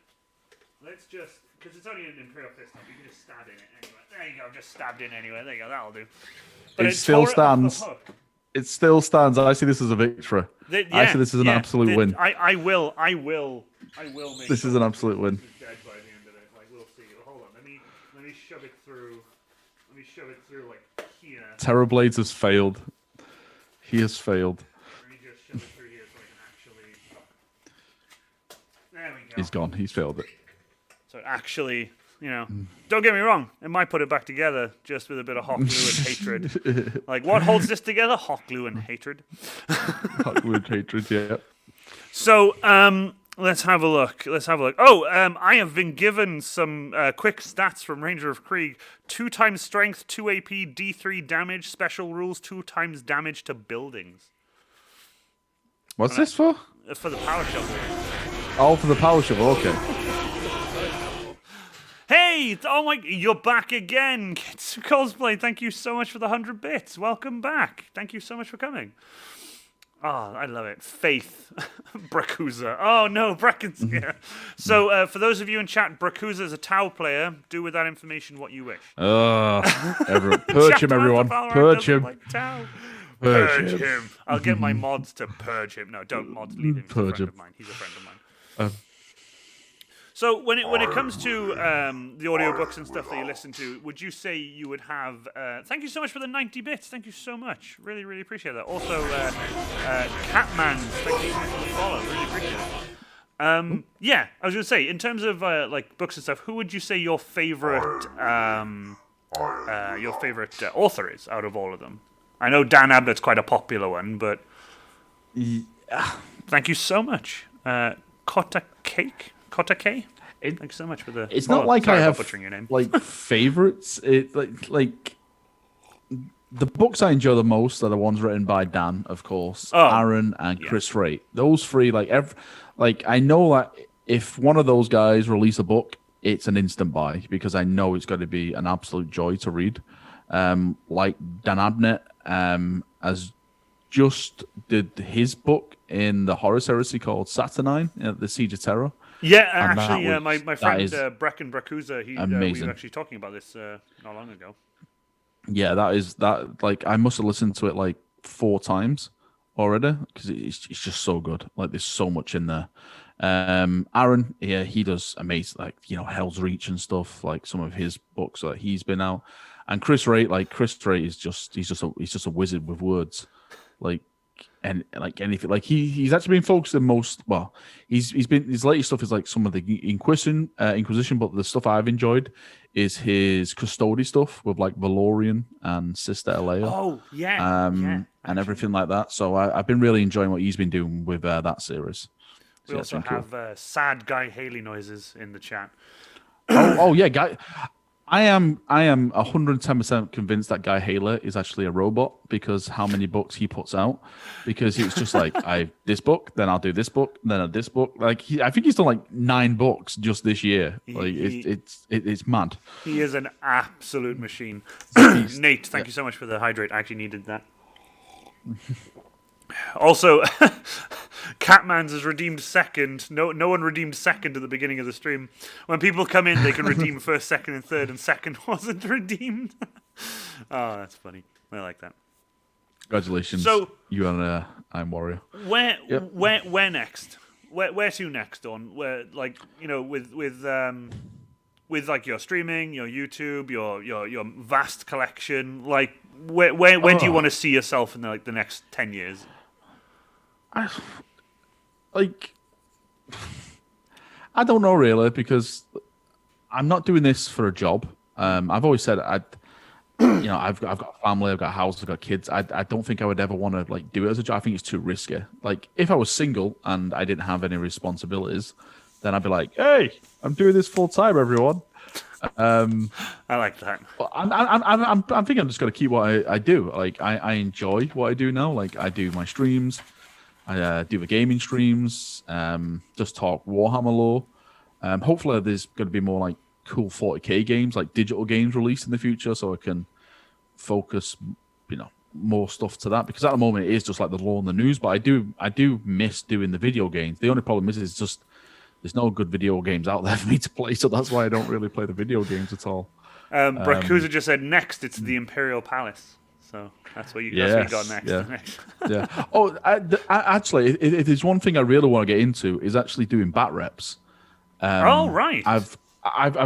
Let's just, because it's only an Imperial Fist, you can just stab in it anyway. There you go, just stabbed in anyway. There you go, that'll do. But it still stands. It still stands. I see this as a victory. I see this as an absolute win. I will make This is an absolute win. This is dead by the end of it. Like, we'll see. Hold on. Let me shove it through. Let me shove it through like here. Terrorblades has failed. He has failed. Let me just shove it through here so I can actually. There we go. He's gone. He's failed it. So actually, don't get me wrong. It might put it back together just with a bit of hot glue and hatred. Like, what holds this together? Hot glue and hatred. Hot glue and hatred, yeah. So, let's have a look. Oh, I have been given some quick stats from Ranger of Krieg. 2 times strength, 2 AP, D3 damage, special rules, 2 times damage to buildings. What's this for? For the power shovel. Oh, for the power shovel, okay. Hey! Oh my... You're back again! Kids Cosplay, thank you so much for the 100 bits. Welcome back. Thank you so much for coming. Oh, I love it. Faith. Brakuza. Oh, no, Brecken's here. So, for those of you in chat, Brakuza is a Tau player. Do with that information what you wish. Purge him, everyone. Purge him. Like Tau. Purge him. I'll get my mods to purge him. No, don't mods leave him. He's a friend of mine. He's a friend of mine. So when it comes to the audiobooks and stuff that you listen to, would you say you would have... thank you so much for the 90 bits. Thank you so much. Really, really appreciate that. Also, Catman, thank you so much for the follow. Really appreciate it. Yeah, I was going to say, in terms of like books and stuff, who would you say your favorite author is out of all of them? I know Dan Abnett's quite a popular one, but thank you so much. Kotta Cake? Thank you so much for the. It's not like I have butchering your name. like favorites. It like the books I enjoy the most are the ones written by Dan, of course, Aaron and Chris Ray. Those three, like I know that if one of those guys release a book, it's an instant buy because I know it's going to be an absolute joy to read. Like Dan Abnett has just did his book in the Horus Heresy called Saturnine, the Siege of Terror. Yeah, actually, my friend Brecken Brakuza, we were actually talking about this not long ago. Yeah, that. Like, I must have listened to it like 4 times already because it's just so good. Like, there's so much in there. Aaron, yeah, he does amazing, like, Hell's Reach and stuff. Like some of his books that he's been out, and Chris Ray is just a wizard with words, like. And like anything, like he's actually been focused in his latest stuff is like some of the Inquisition, but the stuff I've enjoyed is his Custody stuff with like Valorian and Sister Alea. Oh yeah, and everything like that. So I've been really enjoying what he's been doing with that series. We also have sad Guy Haley noises in the chat. oh yeah, Guy. I am 110% convinced that Guy Haley is actually a robot because how many books he puts out. Because it's just like this book, then I'll do this book, then I'll this book. Like I think he's done like 9 books just this year. Like it's mad. He is an absolute machine. Nate, thank you so much for the hydrate. I actually needed that. Also, Catman's is redeemed second. No one redeemed second at the beginning of the stream. When people come in, they can redeem first, second, and third, and second wasn't redeemed. Oh, that's funny. I like that. Congratulations. So you and I'm Warrior. Where next? Where to next on? Where with like your streaming, your YouTube, your vast collection. Like when do you want to see yourself in the next 10 years? I don't know really because I'm not doing this for a job. I've always said I've got a family, I've got a house, I've got kids. I don't think I would ever want to like do it as a job. I think it's too risky. Like if I was single and I didn't have any responsibilities, then I'd be like, hey, I'm doing this full time, everyone. I like that. But I'm thinking I'm just gonna keep what I do. Like I enjoy what I do now. Like I do my streams. I do the gaming streams, just talk Warhammer lore. Hopefully there's going to be more like cool 40k games, like digital games released in the future, so I can focus, more stuff to that. Because at the moment it is just like the lore and the news, but I do miss doing the video games. The only problem is it's just there's no good video games out there for me to play, so that's why I don't really play the video games at all. Brakuza just said next it's the Imperial Palace. So that's what you got next. Yeah. Yeah. Oh, actually, it is one thing I really want to get into is actually doing bat reps. Right. I've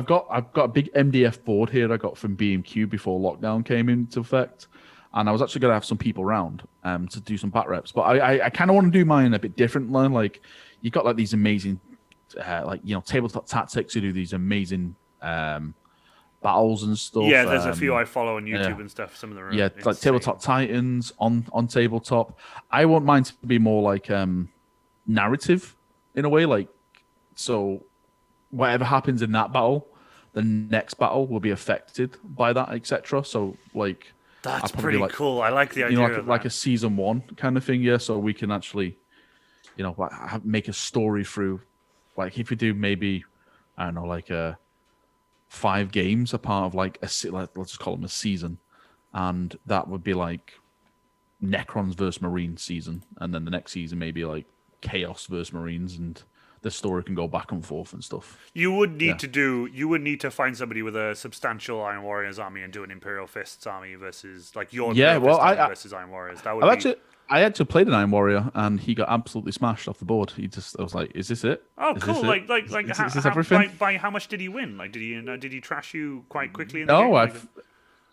got a big MDF board here I got from B&Q before lockdown came into effect, and I was actually going to have some people around to do some bat reps. But I kind of want to do mine a bit differently. Like you got like these amazing, tabletop tactics who do these amazing battles and stuff. Yeah, there's a few I follow on YouTube and stuff. Some of them are it's like insane. Tabletop Titans on tabletop. I want mine to be more like narrative in a way, like so whatever happens in that battle, the next battle will be affected by that, etc. So like that's pretty cool. I like the idea of that. Like a season 1 kind of thing, yeah. So we can actually, make a story through. Like if we do maybe, I don't know, like 5 games, a part of like let's just call them a season, and that would be like Necrons versus Marines season, and then the next season maybe like Chaos versus Marines, and the story can go back and forth and stuff. You would need to find somebody with a substantial Iron Warriors army and do an Imperial Fists army versus like your Imperial Fist army versus Iron Warriors. That would I actually played an Iron Warrior and he got absolutely smashed off the board. I was like, "Is this it? Oh, is cool! This is this everything? By how much did he win? Like, did he trash you quite quickly? In the game?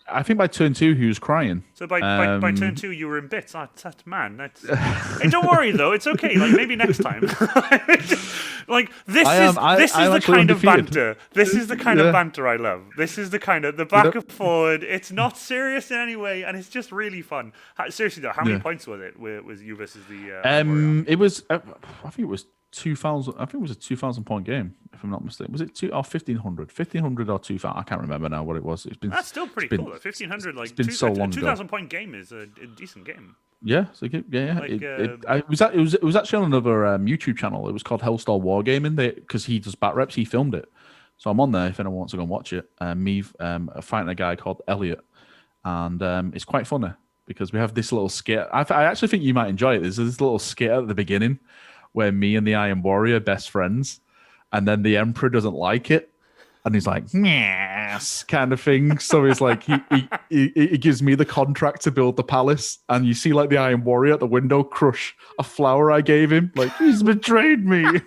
I think by turn 2 he was crying. So by turn 2 you were in bits. Hey, don't worry though, it's okay. Like maybe next time. Like this is the kind of banter. This is the kind of banter I love. This is the kind of the back and forward. It's not serious in any way, and it's just really fun. Seriously though, how many points was it? Was you versus the? It was. I think it was 2,000. I think it was a 2,000 point game, if I'm not mistaken. Was it 1,500? 1,500 or 2,000? I can't remember now what it was. That's still pretty cool. 1,500, like, it's been so long 2,000 point game is a decent game. Yeah, it was actually on another YouTube channel. It was called Hellstar Wargaming. Because he does bat reps, he filmed it. So I'm on there if anyone wants to go and watch it. Me fighting a guy called Elliot, and it's quite funny because we have this little skit. I actually think you might enjoy it. There's this little skit at the beginning where me and the Iron Warrior are best friends, and then the Emperor doesn't like it, and he's like, yes, kind of thing. So he's like, he gives me the contract to build the palace, and you see like the Iron Warrior at the window crush a flower I gave him, like he's betrayed me. and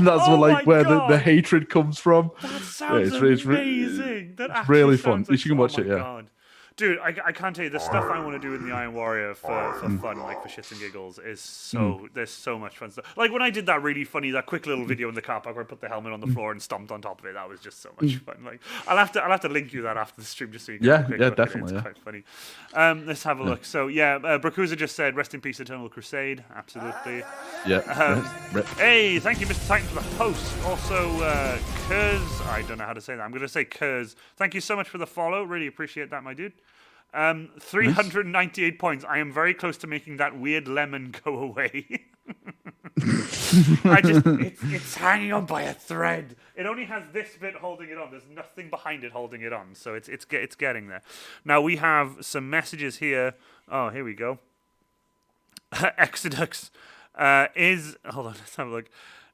that's where the hatred comes from. That sounds amazing. It's really fun. You should watch it. Yeah. God. Dude, I can't tell you, the stuff I want to do in the Iron Warrior for fun, like for shits and giggles, is there's so much fun stuff. Like when I did that quick little video in the car park where I put the helmet on the floor and stomped on top of it, that was just so much fun. Like I'll have to link you that after the stream just so you can have a quick look definitely. It's quite funny. Let's have a look. So Brakuza just said, "Rest in peace, Eternal Crusade." Absolutely. Yeah. Hey, thank you, Mr. Titan, for the post. Also, Kurz, I don't know how to say that. I'm going to say Kurz. Thank you so much for the follow. Really appreciate that, my dude. 398 points. I am very close to making that weird lemon go away. It's hanging on by a thread. It only has this bit holding it on. There's nothing behind it holding it on. So it's getting there. Now we have some messages here. Oh, here we go. Exodus hold on, let's have a look.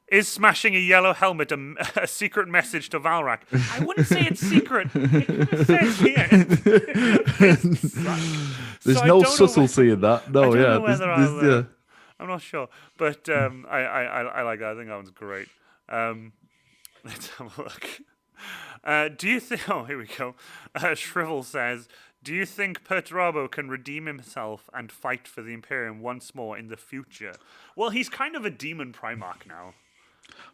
Is smashing a yellow helmet a secret message to Valrak? I wouldn't say it's secret. It says here. There's no subtlety in that. No, I'm not sure, but I like that. I think that one's great. Let's have a look. Do you think? Oh, here we go. Shrivel says, "Do you think Perturabo can redeem himself and fight for the Imperium once more in the future?" Well, he's kind of a demon Primarch now.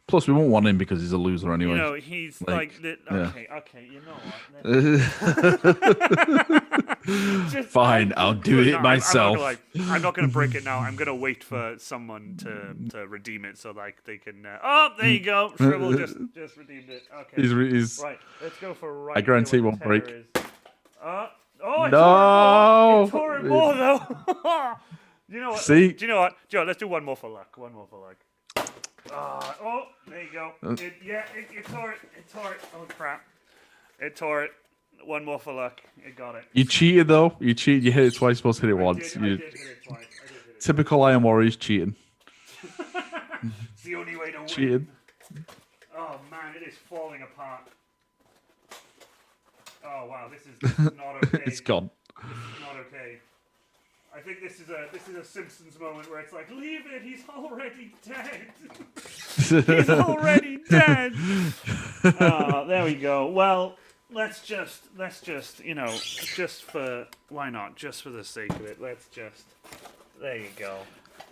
Plus, we won't want him because he's a loser anyway. You know, he's okay, you know what? Fine, I'll do it myself. I'm not going to break it now. I'm going to wait for someone to redeem it so like they can... oh, there you go. Shrivel just redeemed it. Okay. He's right, let's go for right. I guarantee it won't break. No! It tore it more, though. You know what? See? Do you know what? Joe, let's do one more for luck. There you go. It tore it. It tore it. Oh, crap. It tore it. One more for luck. It got it. You cheated, though. You cheated. You hit it twice. Supposed to hit it once. I did hit it twice. Typical Iron Warriors cheating. It's the only way to win. Cheating. Oh, man. It is falling apart. Oh, wow. This is not okay. It's gone. This is I think this is a Simpsons moment where it's like, leave it, he's already dead. He's already dead. Oh, there we go. Well, let's just just for why not? Just for the sake of it, there you go.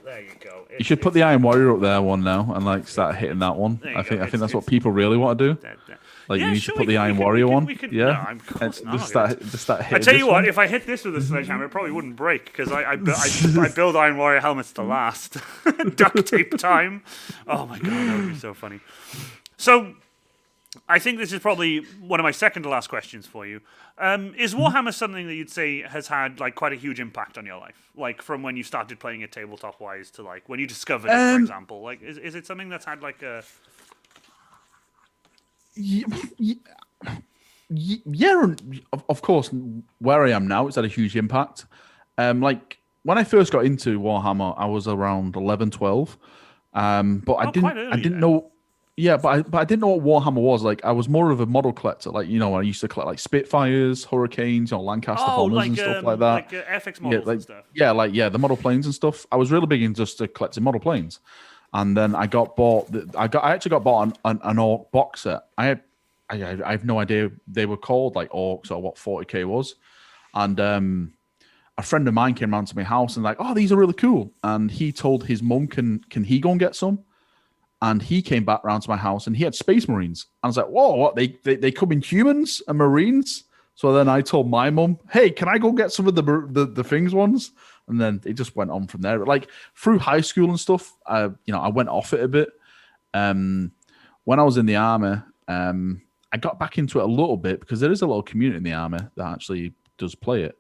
There you go. You should put the Iron Warrior up there one now and like start hitting that one. I think that's what people really want to do. Like you need to put the Iron Warrior one. Yeah. No, of course not. Just start hitting. I tell you what, one. if I hit this with a sledgehammer, it probably wouldn't break because I build Iron Warrior helmets to last. Duct tape time. Oh my god, that would be so funny. So, I think this is probably one of my second to last questions for you. Is Warhammer something that you'd say has had like quite a huge impact on your life? Like from when you started playing it tabletop wise to like when you discovered it, for example? Like is it something that's had like a Yeah, of course. Where I am now, it's had a huge impact. Like when I first got into Warhammer, I was around 11, 12. But I didn't know. Yeah, but I didn't know what Warhammer was. Like I was more of a model collector. Like I used to collect like Spitfires, Hurricanes, Lancaster Bombers and stuff like that. Like FX models and stuff. The model planes and stuff. I was really big into just collecting model planes, and then I got bought. I actually got bought an Orc box set. I have no idea they were called like Orcs or what 40k was, and a friend of mine came around to my house and like, oh, these are really cool, and he told his mum, can he go and get some? And he came back round to my house and he had Space Marines. And I was like, whoa, what? They come in humans and Marines? So then I told my mum, hey, can I go get some of the things ones? And then it just went on from there. But like through high school and stuff, I went off it a bit. When I was in the army, I got back into it a little bit because there is a little community in the army that actually does play it.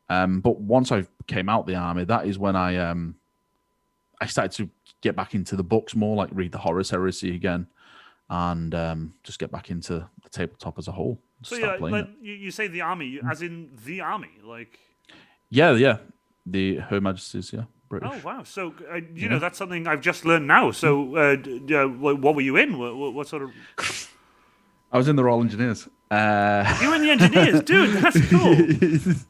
But once I came out the army, that is when I started to get back into the books more, like read the Horus Heresy again, and just get back into the tabletop as a whole. So yeah, like you say the army, as in the army, like yeah, the Her Majesty's, British. Oh wow! So you know that's something I've just learned now. So what were you in? What sort of? I was in the Royal Engineers. You were in the Engineers, dude. That's cool.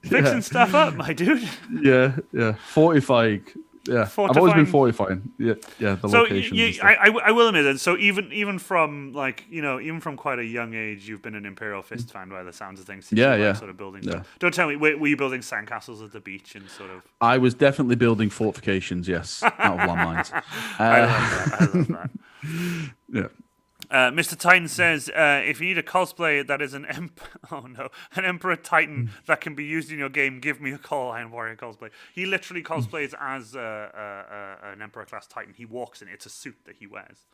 Fixing stuff up, my dude. Yeah. Fortifying. Yeah, I've always been fortifying. Yeah. The locations. I will admit it. So even from even from quite a young age, you've been an Imperial Fist fan by the sounds of things. Sort of building. Yeah. Don't tell me. Were you building sandcastles at the beach and sort of? I was definitely building fortifications. Yes, out of landmines. I love that. Yeah. Mr. Titan says, if you need a cosplay that is an Emperor Titan that can be used in your game, give me a call, Iron Warrior cosplay. He literally cosplays as an Emperor class Titan. He walks in. It's a suit that he wears.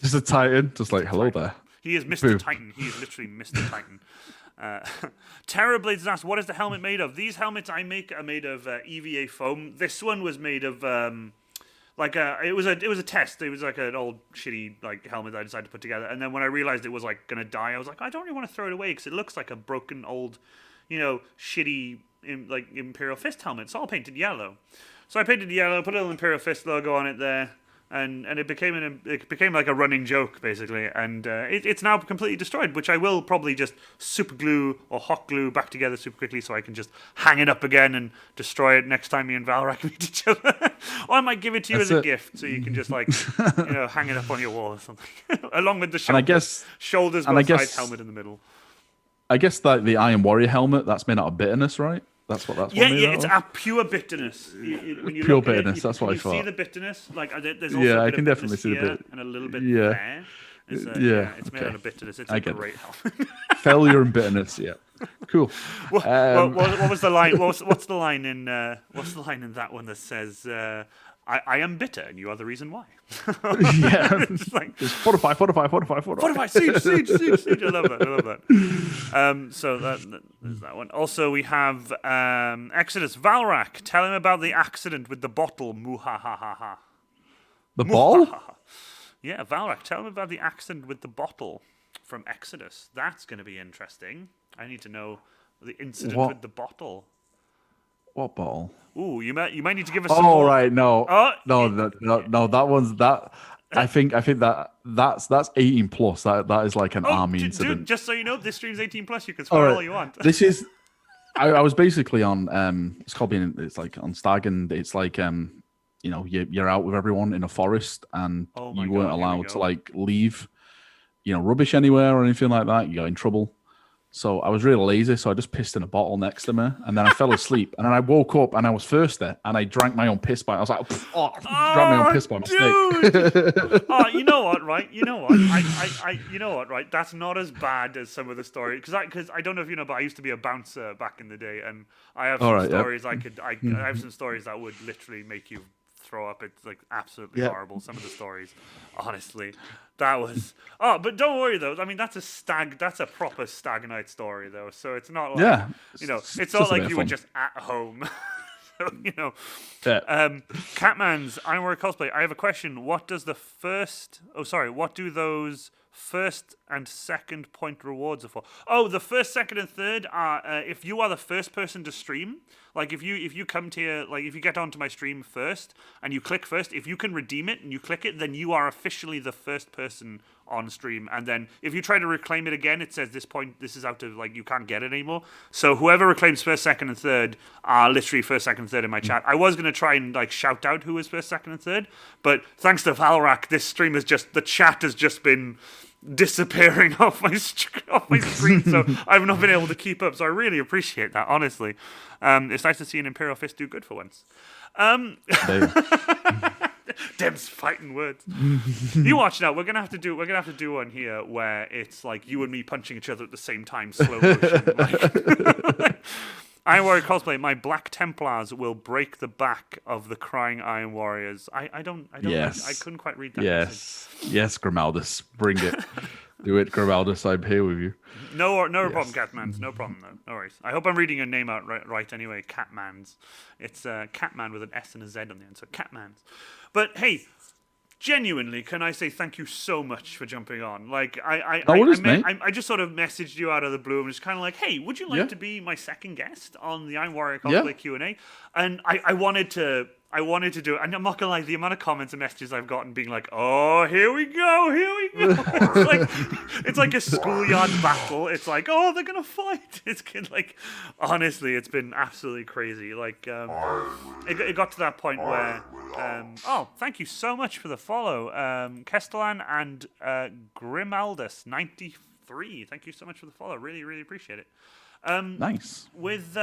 Just a Titan, just like, hello there. He is Mr. Titan. He is literally Mr. Titan. Terrorblades asks, what is the helmet made of? These helmets I make are made of EVA foam. This one was made of... it was a test. It was like an old shitty like helmet that I decided to put together. And then when I realized it was like gonna die, I was like, I don't really want to throw it away because it looks like a broken old, shitty Imperial Fist helmet. It's all painted yellow. So I painted yellow, put a little Imperial Fist logo on it there, and it became like a running joke basically. And it's now completely destroyed, which I will probably just super glue or hot glue back together super quickly so I can just hang it up again and destroy it next time me and Valrak meet each other. Or I might give it to you as a gift so you can just hang it up on your wall or something along with the shoulders both sides, helmet in the middle. I guess that the Iron Warrior helmet that's made out of bitterness, right? That's what that's. It's a pure bitterness. Pure bitterness. That's what I thought. You see the bitterness, there's also I can definitely see the bit and a little bit there. It's made out of bitterness. It's a great helmet. Failure and bitterness. Yeah, cool. What was the line? What's the line in that one that says? I am bitter, and you are the reason why. It's like just fortify. Siege. I love that. So there's that one. Also, we have Exodus Valrak. Tell him about the accident with the bottle. Muhahaha. The ball? Yeah, Valrak. Tell him about the accident with the bottle from Exodus. That's going to be interesting. I need to know the incident with the bottle. What bottle? Ooh, you might need to give us some more. Right, no. No, that one's that. I think that's 18 plus. That is like an army incident. Dude, just so you know, this stream's 18 plus. You can swear all you want. This is. I was basically on it's called being it's like on Stag, and it's like you're out with everyone in a forest, and Oh my you weren't God, here we allowed to go. like leave rubbish anywhere or anything like that. You got in trouble. So I was really lazy, so I just pissed in a bottle next to me, and then I fell asleep, and then I woke up and I was thirsty, and I drank my own piss by. I was like, drank my own piss by mistake. Dude! Oh, you know what, right? You know what? You know what, right? That's not as bad as some of the stories, because I don't know if you know, but I used to be a bouncer back in the day, and I have some stories. I have some stories that would literally make you throw up. It's like absolutely horrible. Some of the stories, honestly, that was. Oh, but don't worry though. I mean, that's a proper stag night story though. So it's not like it's not like you were just at home. So, Catman's Ironwork Cosplay. I have a question. What do those first and second point rewards are for? Oh, the first, second, and third are if you are the first person to stream. Like if you come to if you get onto my stream first and you click first, if you can redeem it and you click it, then you are officially the first person on stream. And then if you try to reclaim it again, it says this is out of you can't get it anymore. So whoever reclaims first, second, and third are literally first, second, third in my chat. I was gonna try and shout out who is first, second, and third, but thanks to Valrak, this stream the chat has just been disappearing off my screen, so I've not been able to keep up. So I really appreciate that, honestly. It's nice to see an Imperial Fist do good for once. Dem's fighting words. You watch now. We're gonna have to do one here where it's like you and me punching each other at the same time, slow motion. Iron Warrior Cosplay. My Black Templars will break the back of the crying Iron Warriors. I don't. Yes. I couldn't quite read that. Yes. Message. Yes, Grimaldus, bring it. Do it, Grimaldus. I'm here with you. No problem, Catmans. No problem, though. No worries. I hope I'm reading your name out right anyway. Catmans. It's Catman with an S and a Z on the end, so Catmans. But hey, genuinely, can I say thank you so much for jumping on? I just sort of messaged you out of the blue and just kind of like, hey, would you like to be my second guest on the Iron Warrior Cosplay Q&A? And I wanted to do it. And I'm not gonna lie, the amount of comments and messages I've gotten being like, oh, here we go. It's like a schoolyard battle. It's like, oh, they're gonna fight. It's like, honestly, it's been absolutely crazy. Like, it got to that point where, thank you so much for the follow, Kestellan and Grimaldus 93. Thank you so much for the follow. Really, really appreciate it. Nice. With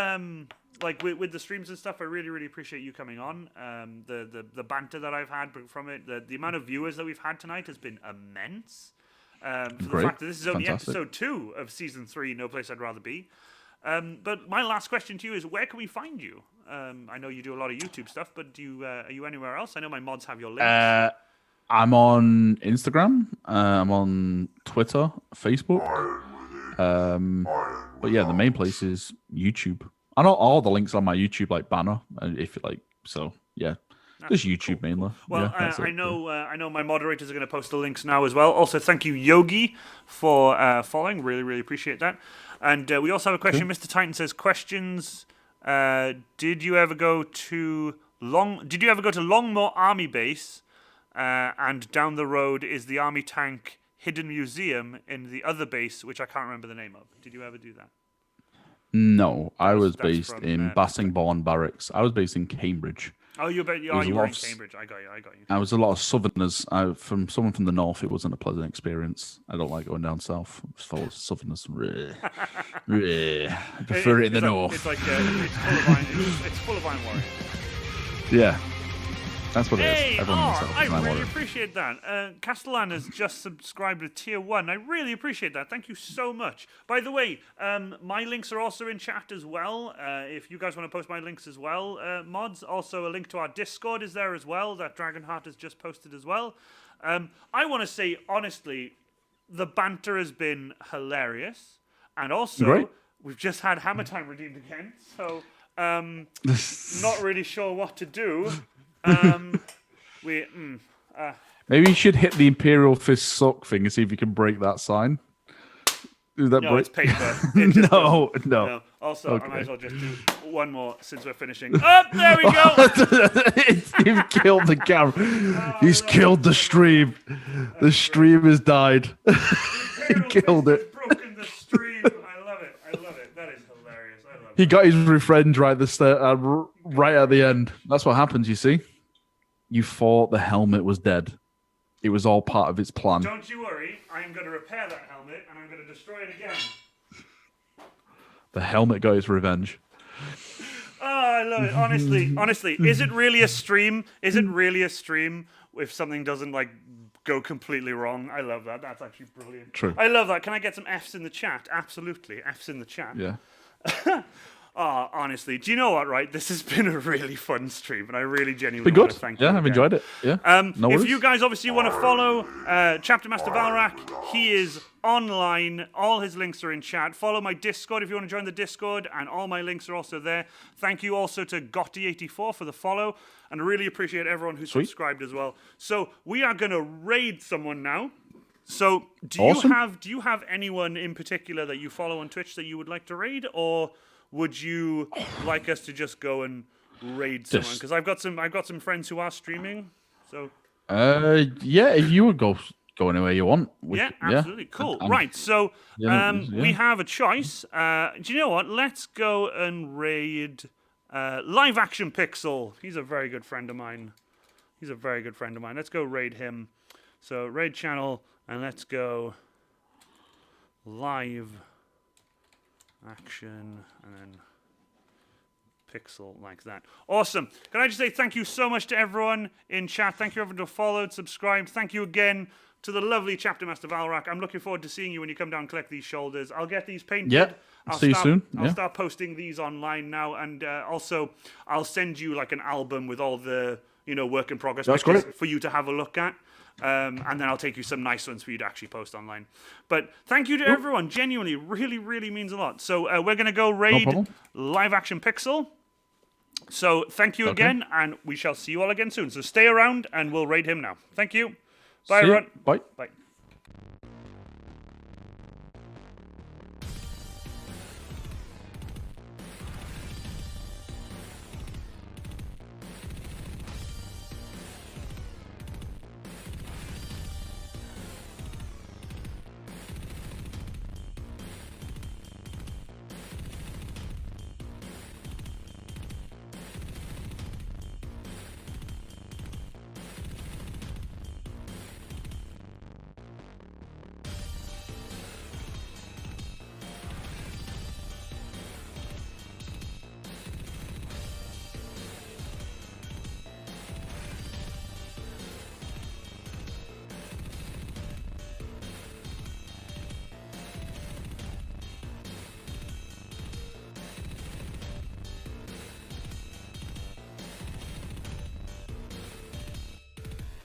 with the streams and stuff, I really, really appreciate you coming on. The banter that I've had from it, the amount of viewers that we've had tonight has been immense. For the fact that this is only episode 2 of season 3, No Place I'd Rather Be. But my last question to you is, where can we find you? I know you do a lot of YouTube stuff, but are you anywhere else? I know my mods have your links. I'm on Instagram. I'm on Twitter, Facebook. But yeah, the main place is YouTube. I know all the links on my YouTube banner, if you like. So yeah, just YouTube mainly. Well, I know my moderators are going to post the links now as well. Also, thank you Yogi for following. Really, really appreciate that. And we also have a question. Mr. Titan says, questions. Did you ever go to Longmore Army Base? And down the road is the Army Tank Hidden Museum in the other base, which I can't remember the name of. Did you ever do that? No, I was based in Bassingbourn Barracks. I was based in Cambridge. Oh, you were in Cambridge. I got you. I was a lot of Southerners. From someone from the north, it wasn't a pleasant experience. I don't like going down south. It's full of Southerners. I prefer it in the north. It's like it's full of Iron Warriors. Yeah. That's what it is. I really appreciate that. Castellan has just subscribed to Tier 1. I really appreciate that. Thank you so much. By the way, my links are also in chat as well. If you guys want to post my links as well, mods. Also, a link to our Discord is there as well, that Dragonheart has just posted as well. I want to say, honestly, the banter has been hilarious. And also, we've just had Hammer Time redeemed again. So, not really sure what to do. Maybe you should hit the Imperial Fist sock thing and see if you can break that sign. It's paper. No. Also, I might as well just do one more since we're finishing. Oh, there we go. You've killed the camera. He's killed the stream. The stream has died. He killed it. Broken the stream. I love it. That is hilarious. I love He got his revenge right right at the end. That's what happens, you see. You thought the helmet was dead. It was all part of its plan. Don't you worry. I am going to repair that helmet, and I'm going to destroy it again. The helmet got its revenge. Oh, I love it. Honestly, is it really a stream? Is it really a stream if something doesn't like go completely wrong? I love that. That's actually brilliant. True. I love that. Can I get some Fs in the chat? Absolutely. Fs in the chat. Yeah. Oh, honestly, do you know what, right? This has been a really fun stream, and I really genuinely Been want good. to thank you. Yeah, I've enjoyed it. Yeah. No if worries. you guys obviously want to follow Chapter Master Valrak, he is online. All his links are in chat. Follow my Discord if you want to join the Discord, and all my links are also there. Thank you also to Gotti84 for the follow, and I really appreciate everyone who's subscribed as well. So we are going to raid someone now. So do you have anyone in particular that you follow on Twitch that you would like to raid, or would you like us to just go and raid someone? Because I've got some friends who are streaming. So yeah, if you would go anywhere you want. Yeah, absolutely. Cool. Right. So we have a choice. Do you know what? Let's go and raid Live Action Pixel. He's a very good friend of mine. Let's go raid him. So raid channel, and let's go Live Action, and then Pixel, like that. Awesome. Can I just say thank you so much to everyone in chat. Thank you everyone who followed, subscribed. Thank you again to the lovely Chapter Master Valrak. I'm looking forward to seeing you when you come down and collect these shoulders. I'll get these painted. Yeah. See you soon. I'll start posting these online now, and also I'll send you like an album with all the work in progress pictures for you to have a look at. And then I'll take you some nice ones for you to actually post online. But thank you to everyone. Genuinely, really, really means a lot. So we're going to go raid Live Action Pixel. So thank you again, and we shall see you all again soon. So stay around, and we'll raid him now. Thank you. Bye, everyone. Bye. Bye.